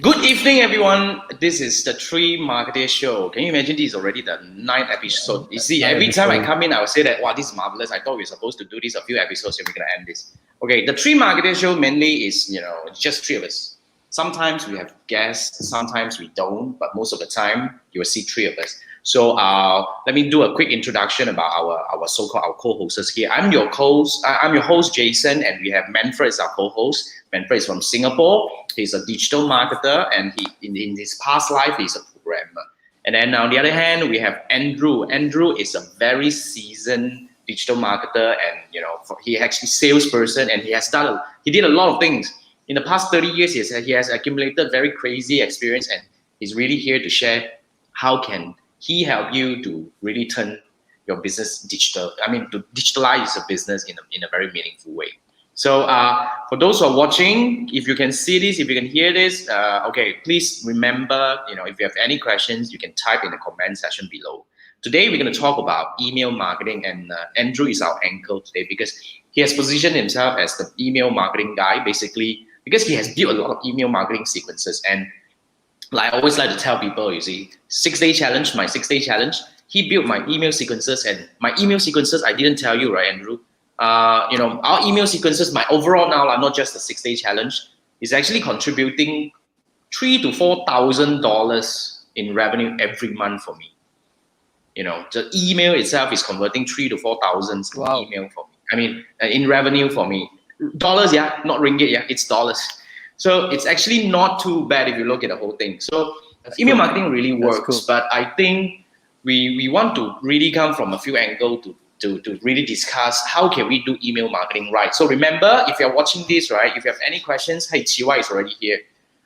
Good evening, everyone. This is the Three Marketer Show. Can you imagine this is already the ninth episode? You see, every time I come in, I will say that, wow, this is marvelous. I thought we were supposed to do this a few episodes and we're going to end this. Okay, the Three Marketer Show mainly is, just three of us. Sometimes we have guests, sometimes we don't, but most of the time you will see three of us. So let me do a quick introduction about our so-called our co-hosts here. I'm your host Jason, and we have Manfred as our co-host. Manfred is from Singapore. He's a digital marketer, and in his past life he's a programmer. And then on the other hand, we have Andrew. Andrew is a very seasoned digital marketer, and he actually salesperson, and he did a lot of things in the past 30 years. He has accumulated very crazy experience, and he's really here to share how can he help you to really turn your business digital. To digitalize your business in a very meaningful way. So for those who are watching, if you can see this, if you can hear this, okay, please remember, if you have any questions, you can type in the comment section below. Today, we're going to talk about email marketing, and Andrew is our anchor today because he has positioned himself as the email marketing guy, basically, because he has built a lot of email marketing sequences. And I always like to tell people, my 6-day challenge, he built my email sequences, and my email sequences, I didn't tell you, right, Andrew? Our email sequences, my overall now, not just the 6-day challenge, is actually contributing $3,000 to $4,000 in revenue every month for me. The email itself is converting $3,000 to $4,000 in email for me. In revenue for me. Dollars, yeah, not ringgit, yeah, it's dollars. So it's actually not too bad if you look at the whole thing. So email marketing really works, but I think we want to really come from a few angles to really discuss how can we do email marketing right. So remember, if you're watching this, right, if you have any questions, hey, Chiwa is already here.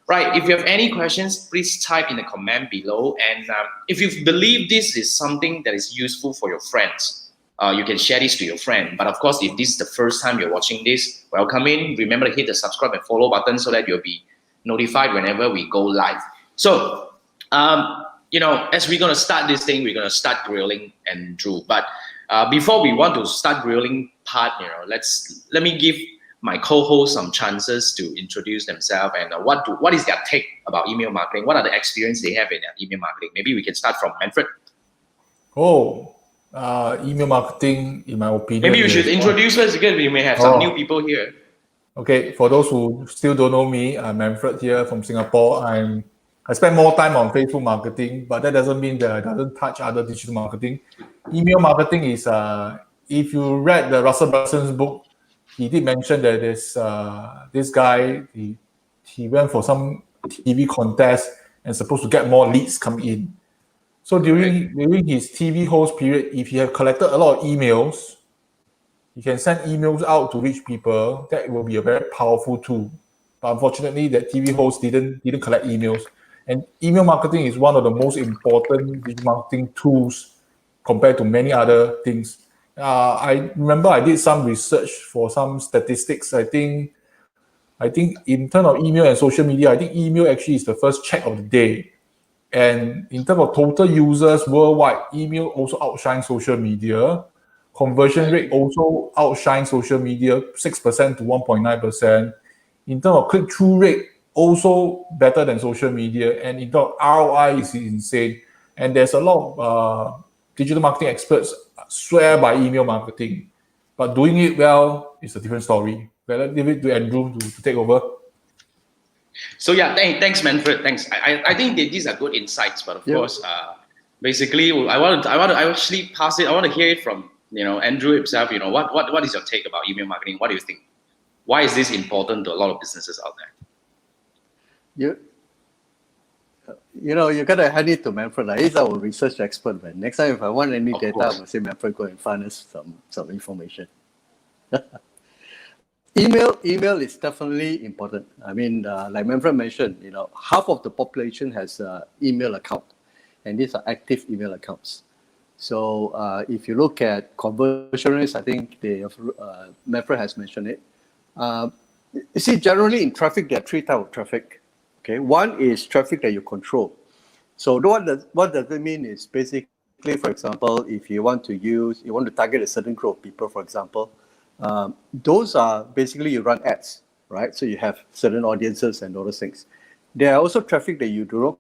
Right, if you have any questions, please type in the comment below. And if you believe this is something that is useful for your friends, you can share this to your friend. But of course, if this is the first time you're watching this, welcome in. Remember to hit the subscribe and follow button so that you'll be notified whenever we go live. So, as we're going to start this thing, we're going to start grilling Andrew. But before we want to start grilling part, let me give my co-host some chances to introduce themselves and what is their take about email marketing. What are the experience they have in email marketing? Maybe we can start from Manfred. Email marketing, in my opinion. Maybe you should introduce us because we may have some new people here. Okay, for those who still don't know me, I'm Manfred here from Singapore. I spend more time on Facebook marketing, but that doesn't mean that I doesn't touch other digital marketing. Email marketing is, if you read the Russell Brunson's book, he did mention that this guy, he went for some TV contest and supposed to get more leads come in. So during his TV host period, if he have collected a lot of emails, he can send emails out to reach people. That will be a very powerful tool. But unfortunately, that TV host didn't collect emails. And email marketing is one of the most important digital marketing tools compared to many other things. I remember I did some research for some statistics. I think in terms of email and social media, I think email actually is the first check of the day. And in terms of total users worldwide, email also outshines social media. Conversion rate also outshines social media, 6% to 1.9%. In terms of click-through rate, also better than social media. And in terms of ROI, is insane. And there's a lot of digital marketing experts swear by email marketing. But doing it well is a different story. But let's leave it to Andrew to take over. So yeah, thanks Manfred. Thanks. I think that these are good insights, but of course, basically, I want to actually pass it. I want to hear it from Andrew himself. What is your take about email marketing? What do you think? Why is this important to a lot of businesses out there? You gotta hand it to Manfred. He's our research expert, man. Next time if I want any data, I will say Manfred go and find us some information. Email is definitely important. Like Manfred mentioned, half of the population has email account, and these are active email accounts. So if you look at conversion rates, I think Manfred has mentioned it. You see, generally in traffic, there are three types of traffic. Okay, one is traffic that you control. So what does it mean is basically, for example, if you want to target a certain group of people, for example, those are basically you run ads, right? So you have certain audiences and all those things. there are also traffic that you do not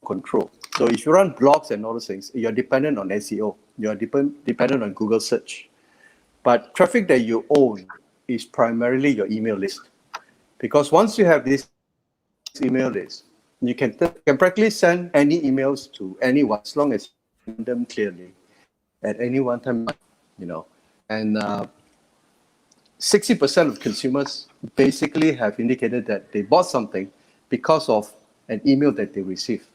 control. So if you run blogs and all those things, you're dependent on SEO. You're dependent on Google search. But traffic that you own is primarily your email list. Because once you have this email list, you can practically send any emails to anyone as long as you send them clearly at any one time, And 60% of consumers basically have indicated that they bought something because of an email that they received.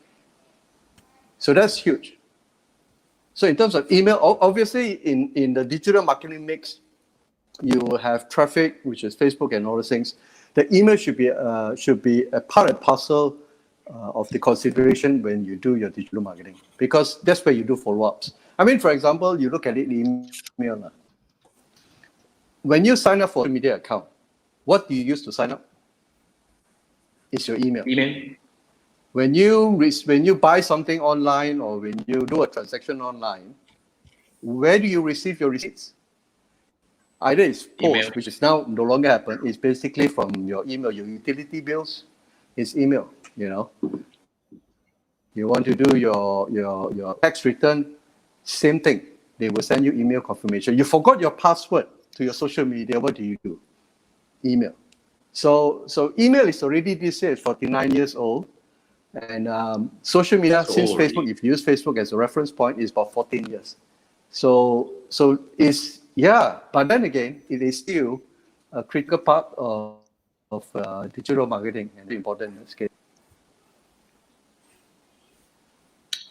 So that's huge. So in terms of email, obviously in the digital marketing mix, you will have traffic, which is Facebook and all those things. The email should be a part and parcel of the consideration when you do your digital marketing, because that's where you do follow-ups. I mean, for example, you look at it in email. When you sign up for a media account, what do you use to sign up? It's your email. When you buy something online or when you do a transaction online, where do you receive your receipts? Either it's post, which is now no longer happen. It's basically from your email. Your utility bills is email. You want to do your tax return, same thing. They will send you email confirmation. You forgot your password to your social media. What do? Email. So email is already this year 49 years old. And social media, since Facebook, if you use Facebook as a reference point, is about 14 years. So it's, but then again, it is still a critical part of digital marketing and important in this case.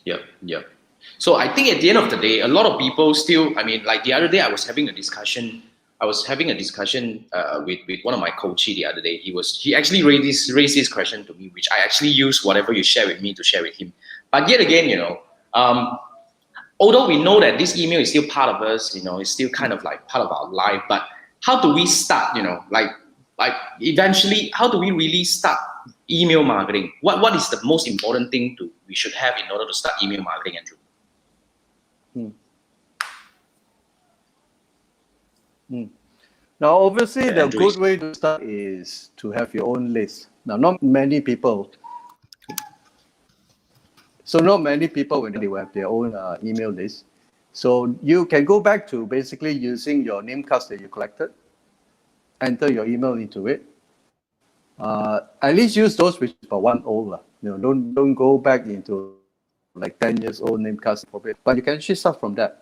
Yep. So I think at the end of the day, a lot of people still, like the other day I was having a discussion with one of my coaches the other day. He actually raised this question to me, which I actually use whatever you share with me to share with him. But yet again, although we know that this email is still part of us, it's still kind of like part of our life. But how do we start? Like eventually, how do we really start email marketing? What is the most important thing we should have in order to start email marketing, Andrew? Now, obviously, the good way to start is to have your own list. Now, not many people when they have their own email list. So you can go back to basically using your name cards that you collected, enter your email into it. At least use those which is about 1 old. Don't go back into like 10 years old name cards, but you can actually start from that.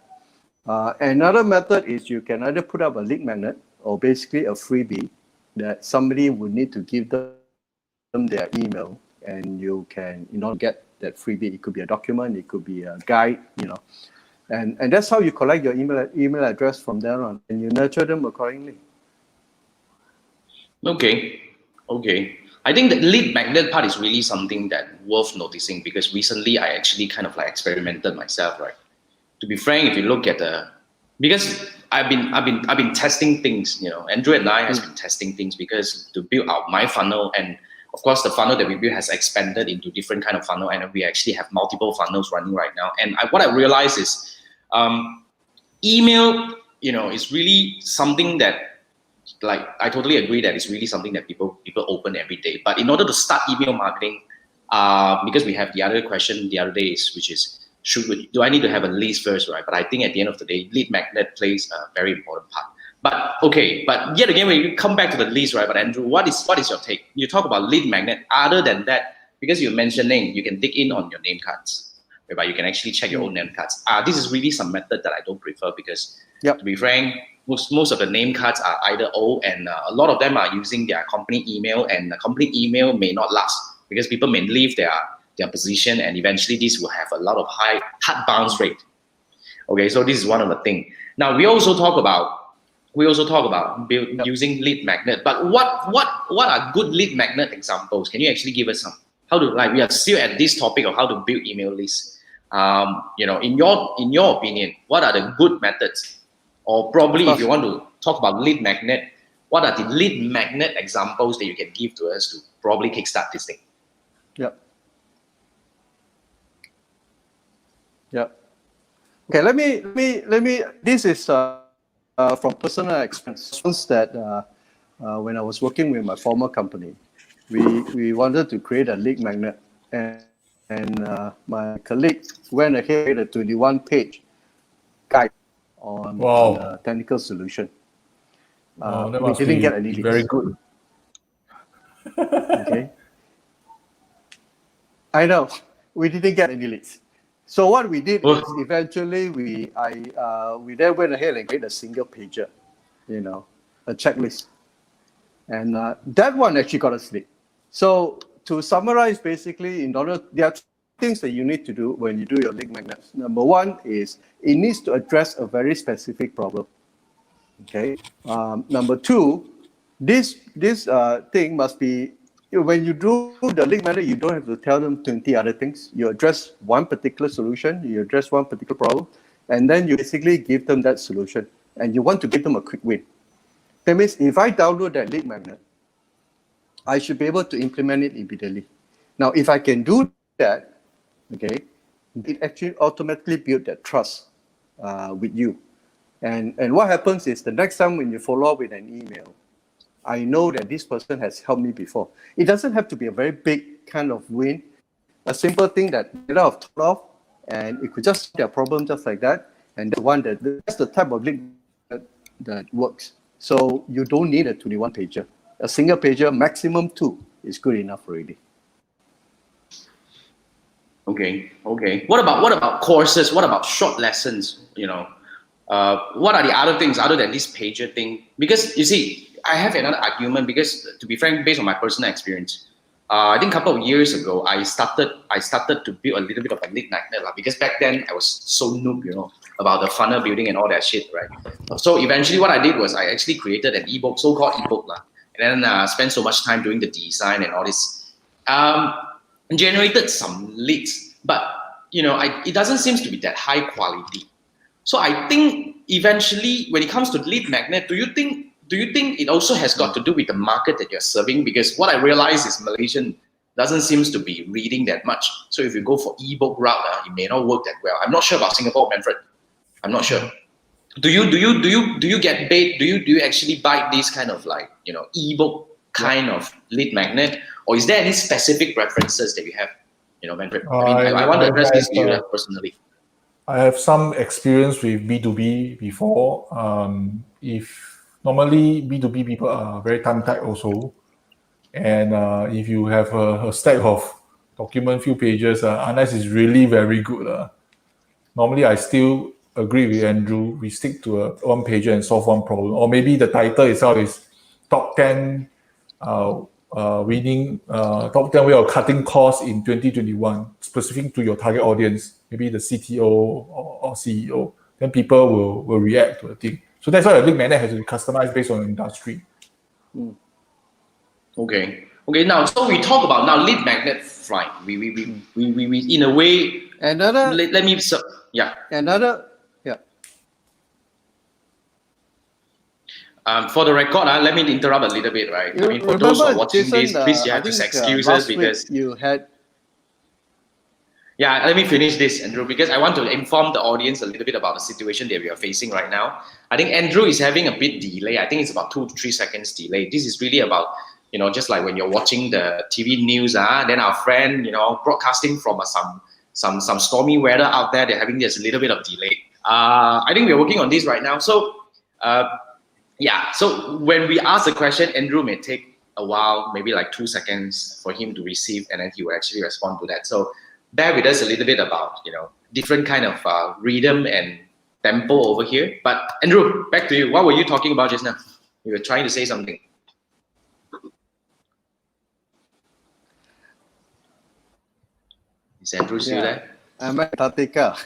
Another method is you can either put up a lead magnet or basically a freebie that somebody would need to give them their email, and you can get that freebie. It could be a document, it could be a guide, and that's how you collect your email address from there on, and you nurture them accordingly. Okay. I think the lead magnet part is really something that worth noticing, because recently I actually kind of like experimented myself, right? To be frank, if you look at because I've been testing things, Andrew and I has been testing things, because to build out my funnel, and of course the funnel that we built has expanded into different kind of funnel, and we actually have multiple funnels running right now. And what I realized is email, is really something that, like, I totally agree that it's really something that people open every day. But in order to start email marketing, because we have the other question the other day which is, do I need to have a list first, right? But I think at the end of the day, lead magnet plays a very important part. But yet again, when you come back to the list, right? But Andrew, what is your take? You talk about lead magnet. Other than that, because you're mentioning, you can dig in on your name cards, whereby you can actually check your own name cards. This is really some method that I don't prefer, because to be frank, most of the name cards are either old, and a lot of them are using their company email, and the company email may not last because people may leave their position, and eventually this will have a lot of hard bounce rate. Okay, so this is one of the things. Now we also talk about using lead magnet, but what are good lead magnet examples? Can you actually give us some? We are still at this topic of how to build email lists. In your opinion, what are the good methods? Or probably if you want to talk about lead magnet, what are the lead magnet examples that you can give to us to probably kickstart this thing? Okay, let me. This is from personal experience. That when I was working with my former company, we wanted to create a lead magnet, and my colleague went ahead with a 21-page guide on Wow. the technical solution. That We must didn't be get any leads. very good. Okay. I know. We didn't get any leads. So what we did is eventually we then went ahead and created a single pager, a checklist. And that one actually got us lead. So to summarize, basically, there are things that you need to do when you do your lead magnets. Number one is it needs to address a very specific problem. Okay. Number two, this thing must be, when you do the lead magnet, you don't have to tell them 20 other things. You address one particular solution, you address one particular problem, and then you basically give them that solution. And you want to give them a quick win. That means if I download that lead magnet, I should be able to implement it immediately. Now, if I can do that, okay, it actually automatically builds that trust with you. And what happens is the next time when you follow up with an email, I know that this person has helped me before. It doesn't have to be a very big kind of win. A simple thing that they have thought of, and it could just solve their problem just like that. And that's the type of link that works. So you don't need a 21 pager. A single pager, maximum 2, is good enough already. Okay. What about courses? What about short lessons? What are the other things other than this pager thing? Because you see, I have another argument, because to be frank, based on my personal experience, I think a couple of years ago, I started to build a little bit of a lead magnet, because back then I was so noob, about the funnel building and all that shit, right? So eventually what I did was I actually created an ebook, so-called ebook, and then spent so much time doing the design and all this. Generated some leads, but it doesn't seem to be that high quality. So I think eventually, when it comes to lead magnet, do you think it also has got to do with the market that you're serving? Because what I realize is Malaysian doesn't seem to be reading that much. So if you go for ebook route, it may not work that well. I'm not sure about Singapore, Manfred. I'm not sure. Do you get paid? Do you actually buy these kind of ebook kind of lead magnet, or is there any specific preferences that you have? Manfred. I want to address this to you personally. I have some experience with B2B before. If normally B2B people are very time tight also, and if you have a stack of document, few pages, unless it's really very good, normally I still agree with Andrew. We stick to a one pager and solve one problem, or maybe the title itself is top 10 winning top 10 way of cutting costs in 2021, specific to your target audience, maybe the CTO or CEO. Then people will react to the thing. So that's why a lead magnet has to be customized based on industry. Okay. Now, so we talk about now lead magnet flight. We in a way. Another. Let me. Yeah. Another. Yeah. For the record, let me interrupt a little bit, right? For those who are watching Jason, this, please, you have to excuse us because you had. Yeah, let me finish this, Andrew, because I want to inform the audience a little bit about the situation that we are facing right now. I think Andrew is having a bit delay. I think it's about 2 to 3 seconds delay. This is really about, just like when you're watching the TV news, then our friend, broadcasting from some stormy weather out there, they're having this little bit of delay. I think we're working on this right now. So, so when we ask the question, Andrew may take a while, maybe like 2 seconds for him to receive, and then he will actually respond to that. So bear with us a little bit about, different kind of rhythm and tempo over here. But Andrew, back to you. What were you talking about just now? You were trying to say something. Is Andrew still there? I'm at Tatika.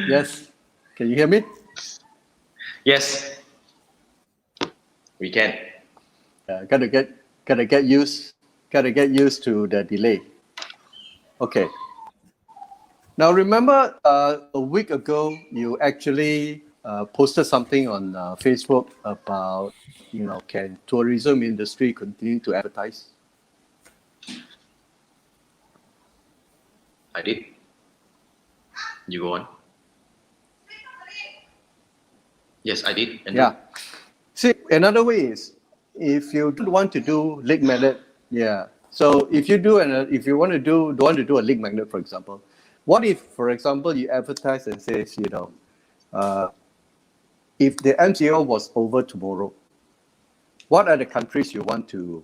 Yes. Can you hear me? Yes. We can. Gotta get used to the delay. Okay. Now remember, a week ago, you actually posted something on Facebook about, can tourism industry continue to advertise? I did. You go on. Yes, I did. Andrew. Yeah. See, another way is if you don't want to do lead magnet, yeah. So if you do if you don't want to do a lead magnet, for example, what if, for example, you advertise and says, if the MCO was over tomorrow, what are the countries you want to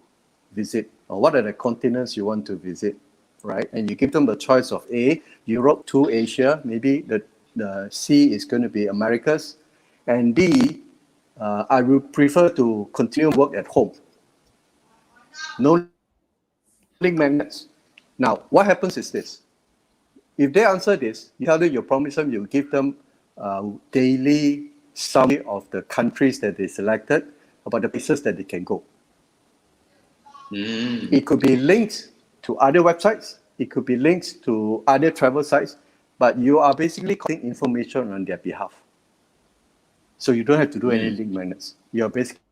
visit, or what are the continents you want to visit, right? And you give them the choice of A, Europe, 2, Asia, maybe the C is going to be Americas, and D, I would prefer to continue work at home. No link magnets. Now, what happens is this. If they answer this, you tell them, you promise them, you give them daily summary of the countries that they selected, about the places that they can go. It could be linked to other websites. It could be links to other travel sites, but you are basically collecting information on their behalf. So you don't have to do any link magnets. You're basically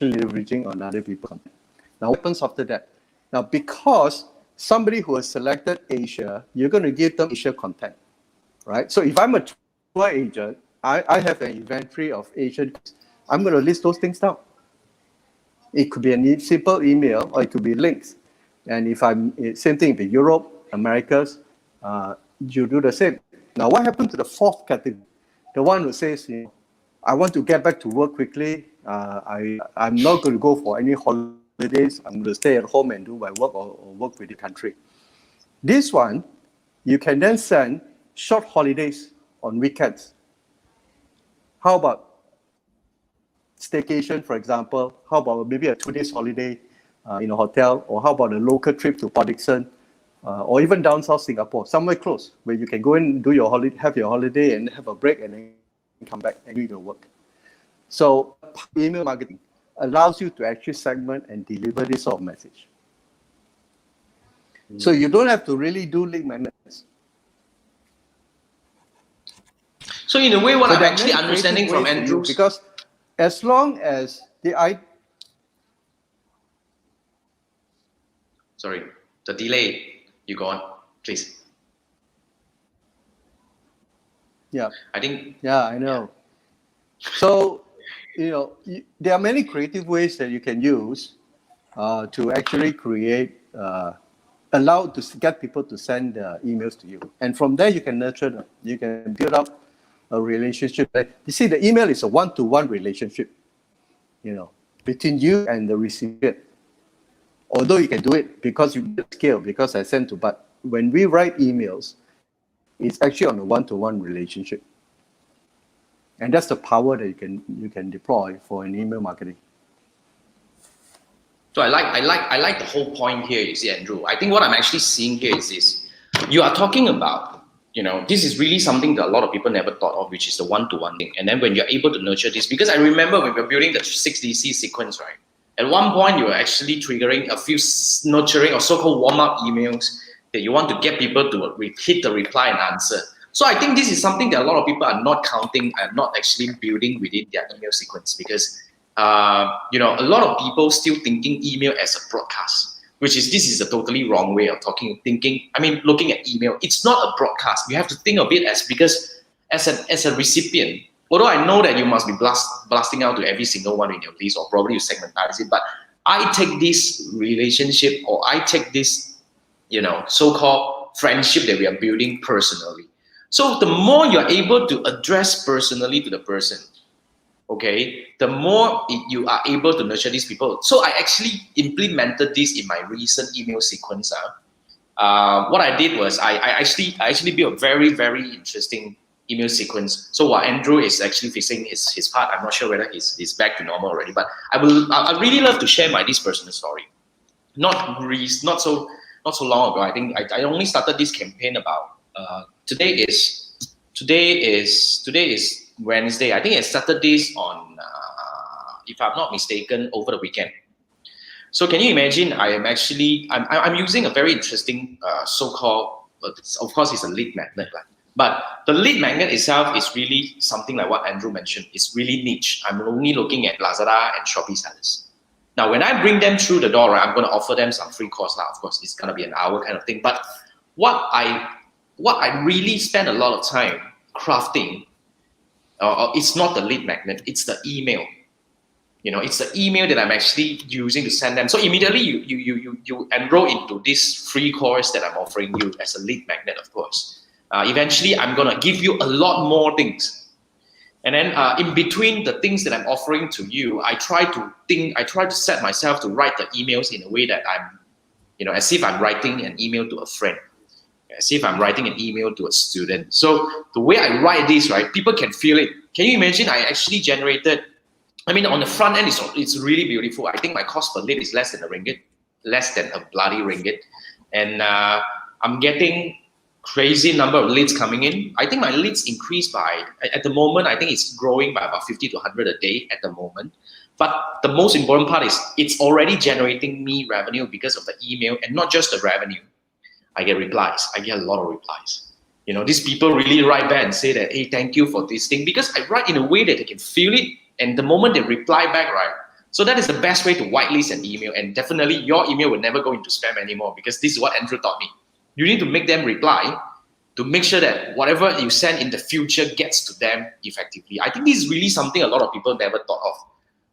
leveraging on other people's content. Now, what happens after that? Now, because somebody who has selected Asia, you're going to give them Asia content, right? So if I'm a tour agent, I have an inventory of Asian, I'm going to list those things down. It could be a simple email, or it could be links. And if same thing with Europe, Americas, you do the same. Now, what happened to the fourth category? The one who says, I want to get back to work quickly. I'm not going to go for any holidays. I'm going to stay at home and do my work or work with the country. This one, you can then send short holidays on weekends. How about staycation, for example? How about maybe a 2 days holiday in a hotel? Or how about a local trip to Port Dickson? Or even down south Singapore, somewhere close, where you can go and do your have your holiday and have a break and then come back and do your work. So email marketing allows you to actually segment and deliver this sort of message. So you don't have to really do link magnets. So in a way, what I'm actually understanding from Andrew, because as long as sorry, the delay. You go on, please. Yeah. I think. Yeah, I know. So, there are many creative ways that you can use to actually create, allow to get people to send emails to you. And from there, you can nurture them. You can build up a relationship. You see, the email is a one-to-one relationship, between you and the recipient. Although you can do it because you get scale, because I send to, but when we write emails, it's actually on a one-to-one relationship. And that's the power that you can deploy for an email marketing. So I like the whole point here, you see, Andrew. I think what I'm actually seeing here is this. You are talking about, this is really something that a lot of people never thought of, which is the one-to-one thing. And then when you're able to nurture this, because I remember when we were building the 6DC sequence, right? At one point, you were actually triggering a few nurturing or so-called warm-up emails that you want to get people to hit the reply and answer. So I think this is something that a lot of people are not counting and not actually building within their email sequence, because a lot of people still thinking email as a broadcast, this is a totally wrong way of looking at email. It's not a broadcast. You have to think of it because as a recipient, although I know that you must be blasting out to every single one in your list, or probably you segmentize it, but I take this relationship, or I take this, so-called friendship that we are building personally. So the more you're able to address personally to the person, okay, the more you are able to nurture these people. So I actually implemented this in my recent email sequence. What I did was I actually built a very, very interesting email sequence. So while Andrew is actually fixing his part, I'm not sure whether he's back to normal already, but I really love to share this personal story. Not so long ago. I think I only started this campaign about today is Wednesday. I think I started this on if I'm not mistaken, over the weekend. So can you imagine? I'm using a very interesting so-called, of course, it's a lead magnet, but the lead magnet itself is really something like what Andrew mentioned. It's really niche. I'm only looking at Lazada and Shopee sellers. Now, when I bring them through the door, right, I'm going to offer them some free course. Of course, it's going to be an hour kind of thing. But what I really spend a lot of time crafting, it's not the lead magnet, it's the email. It's the email that I'm actually using to send them. So immediately you enroll into this free course that I'm offering you as a lead magnet, of course. Eventually, I'm gonna give you a lot more things. And then in between the things that I'm offering to you, I try to set myself to write the emails in a way that I'm, as if I'm writing an email to a friend, as if I'm writing an email to a student. So the way I write this, right, people can feel it. Can you imagine I actually generated, on the front end, it's really beautiful. I think my cost per lead is less than a bloody ringgit. And I'm getting crazy number of leads coming in. I think my leads increased by, at the moment, I think it's growing by about 50 to 100 a day at the moment. But the most important part is it's already generating me revenue because of the email, and not just the revenue. I get replies. I get a lot of replies. These people really write back and say that, hey, thank you for this thing, because I write in a way that they can feel it. And the moment they reply back, right? So that is the best way to whitelist an email. And definitely your email will never go into spam anymore, because this is what Andrew taught me. You need to make them reply to make sure that whatever you send in the future gets to them effectively. I think this is really something a lot of people never thought of,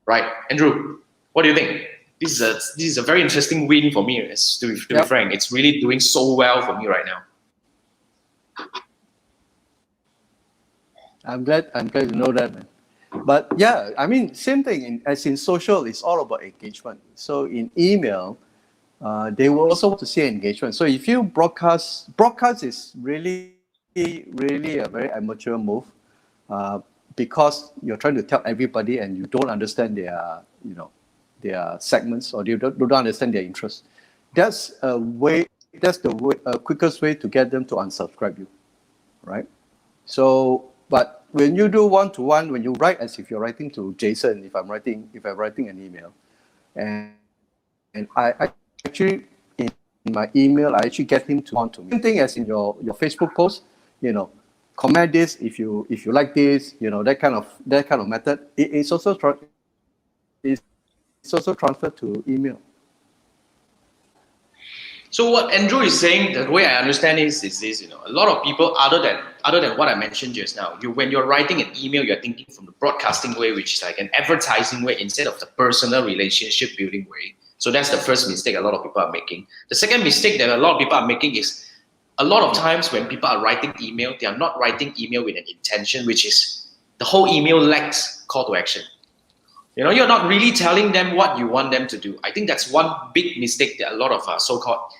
right? Andrew, what do you think? This is a very interesting win for me, to be frank. It's really doing so well for me right now. I'm glad to know that, man. But yeah, same thing as in social, it's all about engagement. So in email, they will also want to see engagement. So if you broadcast is really a very amateur move, because you're trying to tell everybody and you don't understand their segments, or you don't understand their interests. That's the quickest way to get them to unsubscribe you, right? So, but when you do one-to-one, when you write as if you're writing to Jason, if I'm writing an email, and I actually, in my email, I actually get him to want to me. Same thing as in your Facebook post, comment this if you like this, that kind of method. It's also transferred to email. So what Andrew is saying, the way I understand is this, a lot of people, other than what I mentioned just now, when you're writing an email, you're thinking from the broadcasting way, which is like an advertising way, instead of the personal relationship building way. So that's the first mistake a lot of people are making. The second mistake that a lot of people are making is, a lot of times when people are writing email, they are not writing email with an intention, which is the whole email lacks call to action. You're not really telling them what you want them to do. I think that's one big mistake that a lot of so-called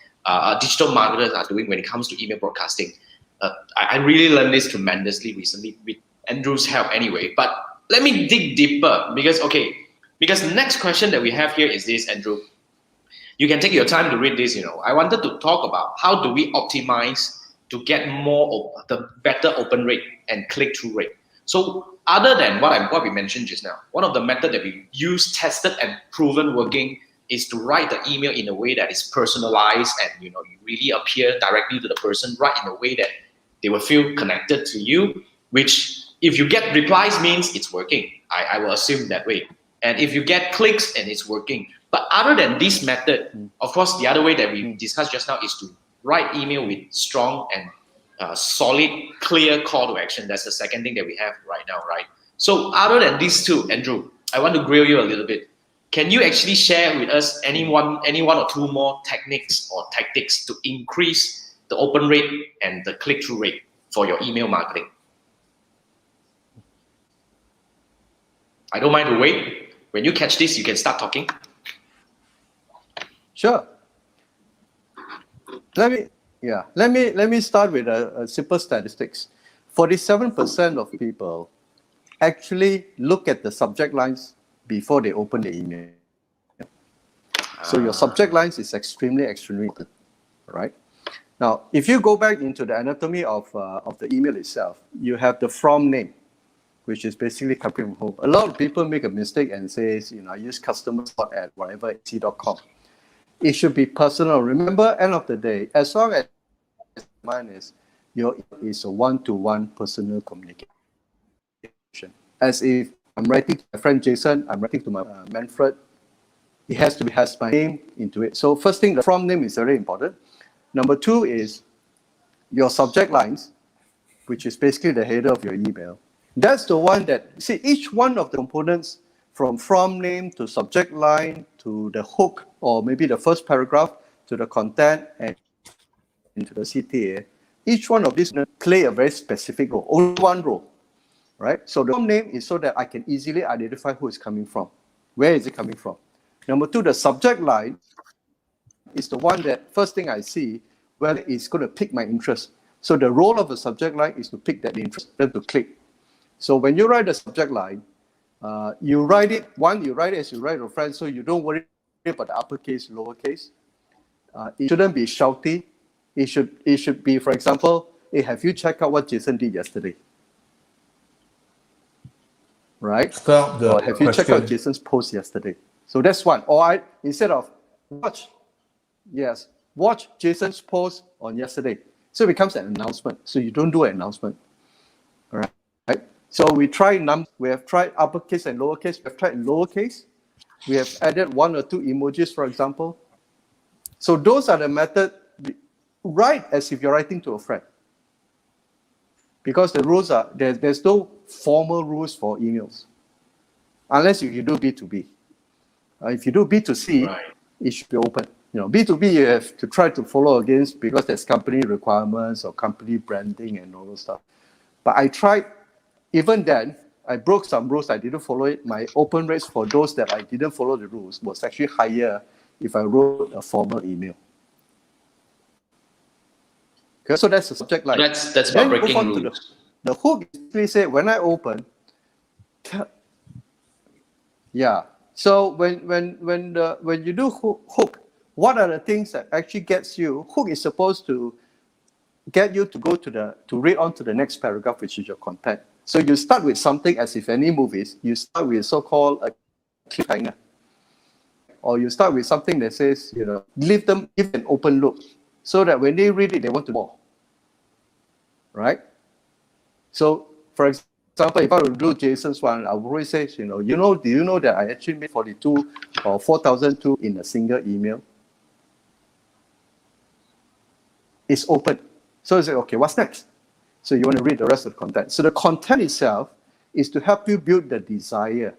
digital marketers are doing when it comes to email broadcasting. I really learned this tremendously recently with Andrew's help anyway. But let me dig deeper, because the next question that we have here is this, Andrew. You can take your time to read this. I wanted to talk about how do we optimize to get the better open rate and click-through rate. So other than what we mentioned just now, one of the methods that we use, tested and proven working, is to write the email in a way that is personalized, and you really appear directly to the person, write in a way that they will feel connected to you, which if you get replies means it's working. I will assume that way. And if you get clicks, and it's working. But other than this method, of course, the other way that we discussed just now is to write email with strong and solid, clear call to action. That's the second thing that we have right now, right? So other than these two, Andrew, I want to grill you a little bit. Can you actually share with us any one or two more techniques or tactics to increase the open rate and the click-through rate for your email marketing? I don't mind to wait. When you catch this, you can start talking. Sure. Let me start with a simple statistics. 47% of people actually look at the subject lines before they open the email. So your subject lines is extremely important, right? Now, if you go back into the anatomy of the email itself, you have the from name, which is basically coming from home. A lot of people make a mistake and says, I use customer support at whatever @c.com. It should be personal. Remember, end of the day, as long as mine is a one-to-one personal communication. As if I'm writing to my friend Jason, I'm writing to my Manfred, it has my name into it. So first thing, the from name is very important. Number two is your subject lines, which is basically the header of your email. That's the one that, each one of the components from name to subject line to the hook, or maybe the first paragraph, to the content and into the CTA, each one of these play a very specific role, only one role, right? So the from name is so that I can easily identify who it's coming from. Where is it coming from? Number two, the subject line is the one that first thing I see, whether it's going to pique my interest. So the role of the subject line is to pick that interest, then to click. So when you write the subject line, you write it as you write to friends, so you don't worry about the uppercase, lowercase. It shouldn't be shouty. It should be, for example, hey, have you checked out what Jason did yesterday? Right? Start the Or have you checked question. out Jason's post yesterday? So that's one. Or instead of watch Jason's post on yesterday. So it becomes an announcement. So you don't do an announcement. All right? So we have tried uppercase and lowercase. We have tried lowercase. We have added one or two emojis, for example. So those are the method. Write as if you're writing to a friend. Because the rules are, there's no formal rules for emails. Unless if you do B2B. If you do B2C, Right. it should be open. B2B, you have to try to follow against because there's company requirements or company branding and all those stuff. But I tried, even then, I broke some rules. I didn't follow it. My open rates for those that I didn't follow the rules was actually higher if I wrote a formal email. Okay, so that's the subject line. That's about Then move breaking on to rules. the hook. Basically say when I open, yeah. So when you do hook, what are the things that actually gets you? Hook is supposed to get you to go to read on to the next paragraph, which is your content. So you start with something, as if any movies, you start with so-called a cliffhanger, or you start with something that says, give an open look, so that when they read it, they want to more. Right? So, for example, if I would do Jason's one, I would always say, do you know that I actually made 42 or 4,002 in a single email? It's open. So you say, okay, what's next? So you want to read the rest of the content. So the content itself is to help you build the desire.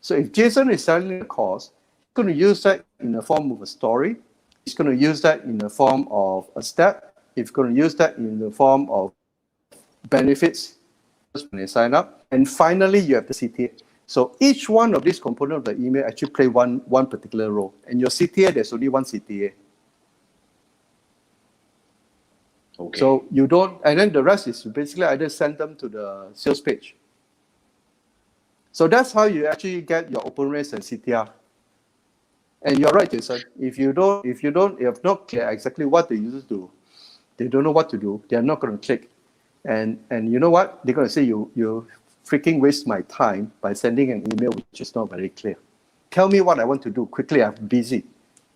So if Jason is selling a course, he's going to use that in the form of a story. He's going to use that in the form of a step. He's going to use that in the form of benefits when they sign up. And finally, you have the CTA. So each one of these components of the email actually play one particular role. And your CTA, there's only one CTA. Okay. So you don't, and then the rest is basically either send them to the sales page. So that's how you actually get your open rates and CTR. And you're right, Jason. If you have not clear exactly what the users do, they don't know what to do, they're not going to click. And you know what? They're going to say you freaking waste my time by sending an email which is not very clear. Tell me what I want to do quickly. I'm busy.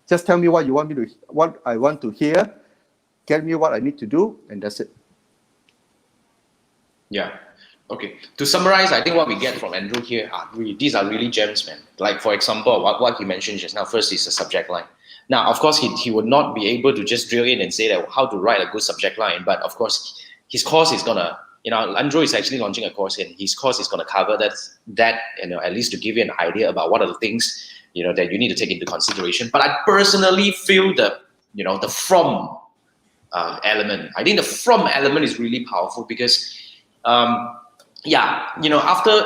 Just tell me what I want to hear. Get me what I need to do, and that's it. Yeah. Okay. To summarize, I think what we get from Andrew here these are really gems, man. Like, for example, what he mentioned just now, first is the subject line. Now, of course, he would not be able to just drill in and say that how to write a good subject line, but of course, his course is gonna, Andrew is actually launching a course, and his course is gonna cover that, at least to give you an idea about what are the things, that you need to take into consideration. But I personally feel the from element. I think the from element is really powerful because, after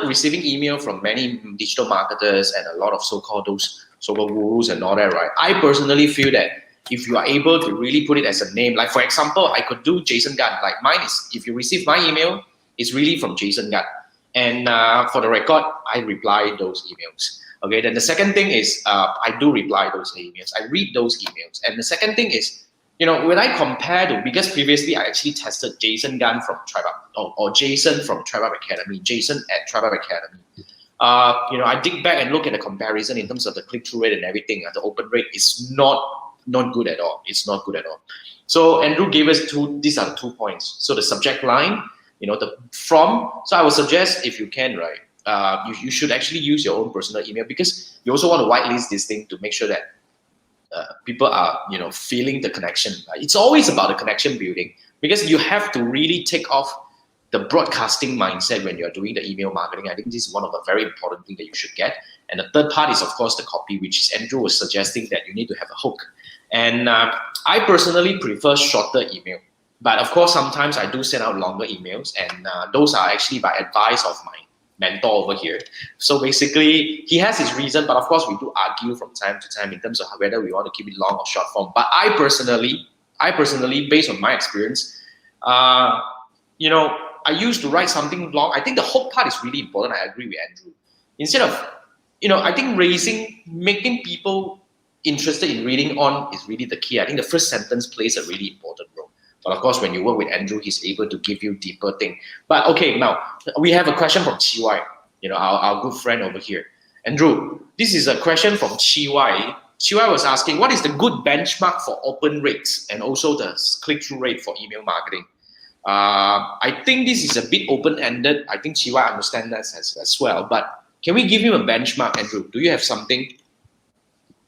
receiving email from many digital marketers and a lot of so-called gurus and all that, right? I personally feel that if you are able to really put it as a name, like for example, I could do Jason Gan. Like mine is, if you receive my email, it's really from Jason Gan. And for the record, I reply those emails. Okay, then the second thing is I do reply those emails. I read those emails. And the second thing is, when I compare to, because previously I actually tested Jason Gan from TribeUp or Jason from TribeUp Academy, Jason at TribeUp Academy. I dig back and look at the comparison in terms of the click-through rate and everything. The open rate is not good at all. It's not good at all. So Andrew gave us these are the 2 points. So the subject line, the from. So I would suggest, if you can, right, you should actually use your own personal email, because you also want to whitelist this thing to make sure that people are, feeling the connection. It's always about the connection building, because you have to really take off the broadcasting mindset when you're doing the email marketing. I think this is one of the very important things that you should get. And the third part is, of course, the copy, which Andrew was suggesting that you need to have a hook. And I personally prefer shorter email. But of course, sometimes I do send out longer emails, and those are actually by advice of my mentor over here. So basically, he has his reason, but of course, we do argue from time to time in terms of whether we want to keep it long or short form. But I personally, based on my experience, you know, I used to write something long. I think the hook part is really important. I agree with Andrew. Instead of, you know, I think making people interested in reading on is really the key. I think the first sentence plays a really important role. But of course, when you work with Andrew, he's able to give you deeper thing. But okay, now we have a question from Chi Y, you know, our good friend over here. Andrew, this is a question from Chi Y. Chi Y was asking, what is the good benchmark for open rates and also the click-through rate for email marketing? I think this is a bit open-ended. I think Chi Y understands that as well. But can we give him a benchmark, Andrew? Do you have something?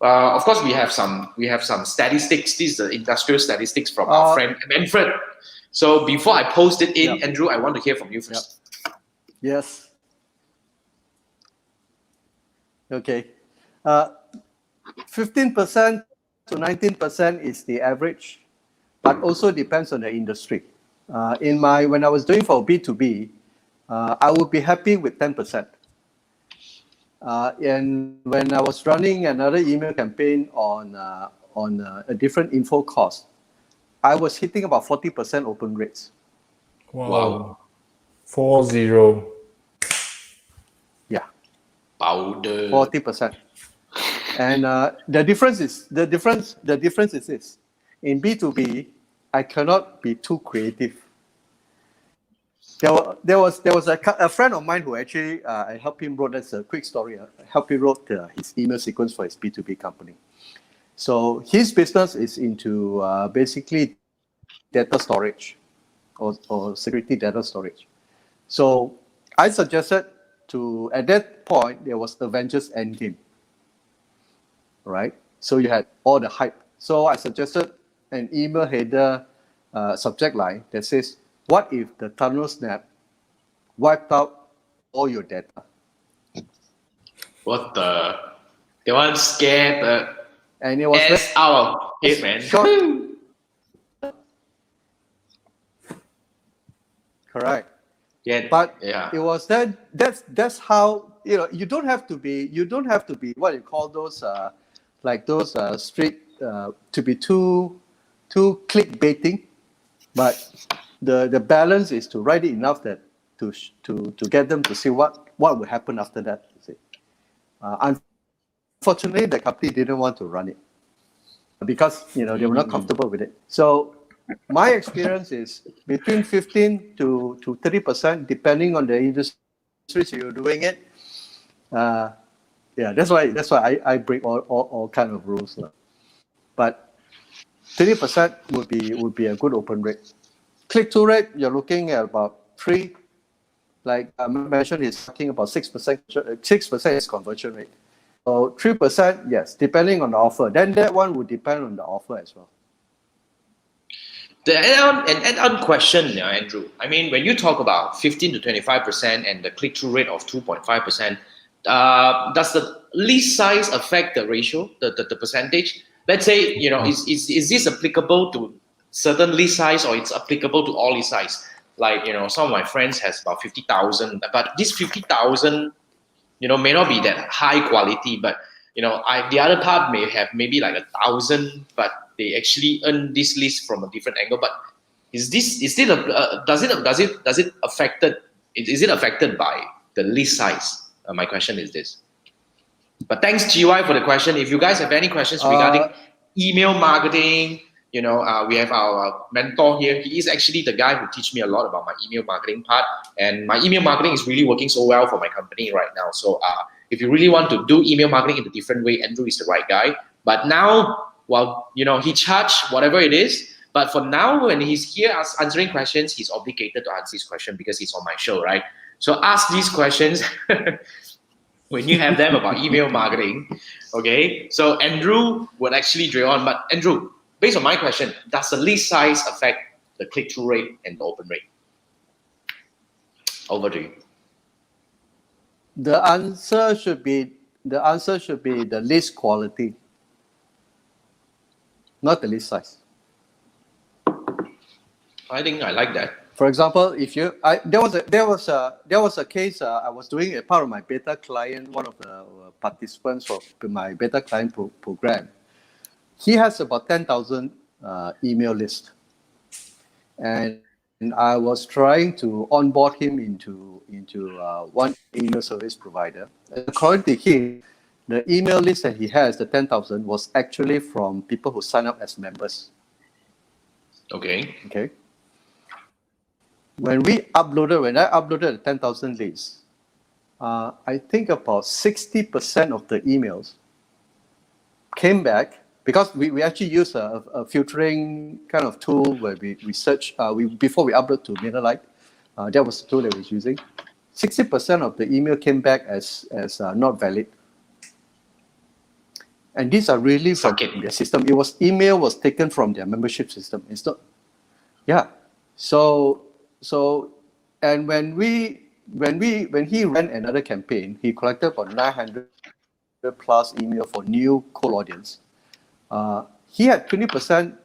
Of course, we have some statistics. These are industrial statistics from our friend Manfred. So before I post it in, Andrew, I want to hear from you first. Yes. Okay. 15% to 19% is the average, but also depends on the industry. When I was doing for B2B, I would be happy with 10%. And when I was running another email campaign on a different info cost, I was hitting about 40% open rates. Wow. 40. Yeah. Powder. 40%. And the difference is this. In B2B, I cannot be too creative. There was a friend of mine who actually I helped him wrote. That's a quick story. I helped him wrote his email sequence for his B2B company. So his business is into basically data storage or security data storage. So I suggested at that point there was Avengers Endgame, right? So you had all the hype. So I suggested an email header subject line that says, what if the tunnel snap wiped out all your data? What the? They want to scare the And it was ass out of it, man. Correct. Yeah, But yeah. it was that's how, you know, you don't have to be what you call those street to be too clickbaiting, but the balance is to write it enough that to get them to see what will happen after that. You see. Unfortunately, the company didn't want to run it because, you know, they were not comfortable with it. So my experience is between 15 to 30%, depending on the industries you're doing it. Yeah, that's why I break all kind of rules. But 30% would be a good open rate. Click-through rate, you're looking at about 3. Like I mentioned, he's talking about 6%. 6% is conversion rate. So 3%, yes, depending on the offer. Then that one would depend on the offer as well. The add-on question, Andrew. I mean, when you talk about 15 to 25% and the click-through rate of 2.5%, does the list size affect the ratio, the percentage? Let's say, you know, is this applicable to certain list size, or it's applicable to all list size? Like, you know, some of my friends has about 50,000, but this 50,000, you know, may not be that high quality, but, you know, the other part may have maybe like 1,000, but they actually earn this list from a different angle. But is it affected by the list size? My question is this. But thanks GY for the question. If you guys have any questions regarding email marketing, you know, we have our mentor here. He is actually the guy who teach me a lot about my email marketing part, and my email marketing is really working so well for my company right now. So if you really want to do email marketing in a different way, Andrew is the right guy. But now, well, you know, he charge whatever it is. But for now, when he's here answering questions, he's obligated to answer his question because he's on my show, right? So ask these questions when you have them about email marketing, okay? So Andrew would actually drill on. But Andrew, based on my question, does the list size affect the click-through rate and the open rate? Over to you. The answer should be the list quality, not the list size. I think I like that. For example, if you, there was a case I was doing a part of my beta client, one of the participants for my beta client program. He has about 10,000 email list, and I was trying to onboard him into one email service provider. According to him, the email list that he has, the 10,000, was actually from people who sign up as members. Okay. Okay. When I uploaded the 10,000 list, I think about 60% of the emails came back, because we actually use a filtering kind of tool where we search, before we upload to MailerLite, that was the tool that we was using. 60% of the email came back as not valid. And these are really from their system. Email was taken from their membership system. It's not, yeah. So and when he ran another campaign, he collected about 900 plus email for new cold audience. He had 20%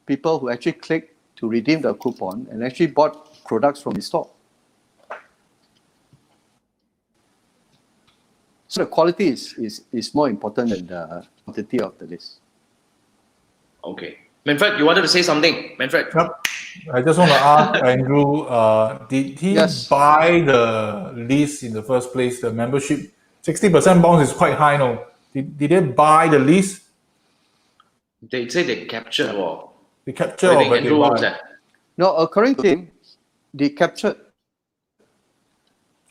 people who actually clicked to redeem the coupon and actually bought products from his store. So the quality is more important than the quantity of the list. Okay. Manfred, you wanted to say something? Manfred? Yep. I just want to ask Andrew, did he buy the list in the first place, the membership? 60% bounce is quite high, no? Did they buy the list? They say they captured. Or they captured, or but they buy? No, according to him, they captured.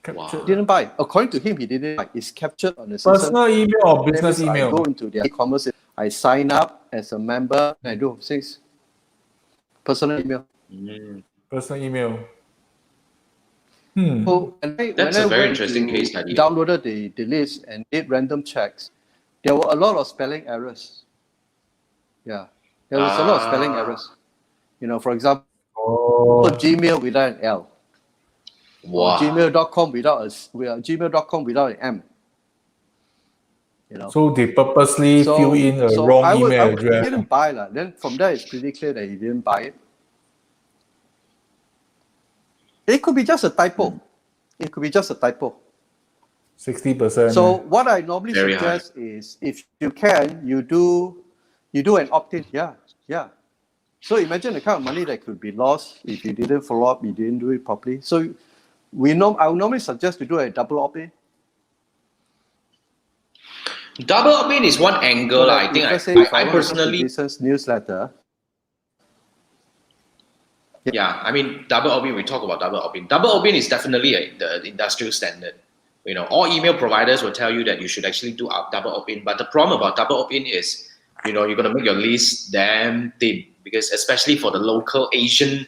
Wow. Didn't buy. According to him, he didn't buy. It's captured on the system. Personal email or business email? I go into their e-commerce. I sign up as a member. And I do 6 personal email. Personal email. So That's a very interesting case study. Downloaded the list and did random checks. There were a lot of spelling errors. Yeah, there was a lot of spelling errors. For example, Gmail without an L. Wow. Gmail.com without an M. So they purposely fill in a wrong email address. He didn't buy that. Then from there, it's pretty clear that he didn't buy it. It could be just a typo. 60%. So what I normally suggest is, if you can, you do an opt-in. Yeah. So imagine the kind of money that could be lost if you didn't follow up, you didn't do it properly. So I would normally suggest to do a double opt-in. Double opt-in is one angle. So I think I personally business newsletter. Yeah, I mean, double opt-in, we talk about double opt-in. Double opt-in is definitely the industrial standard. All email providers will tell you that you should actually do double opt-in. But the problem about double opt-in is, you're going to make your list damn thin, because especially for the local Asian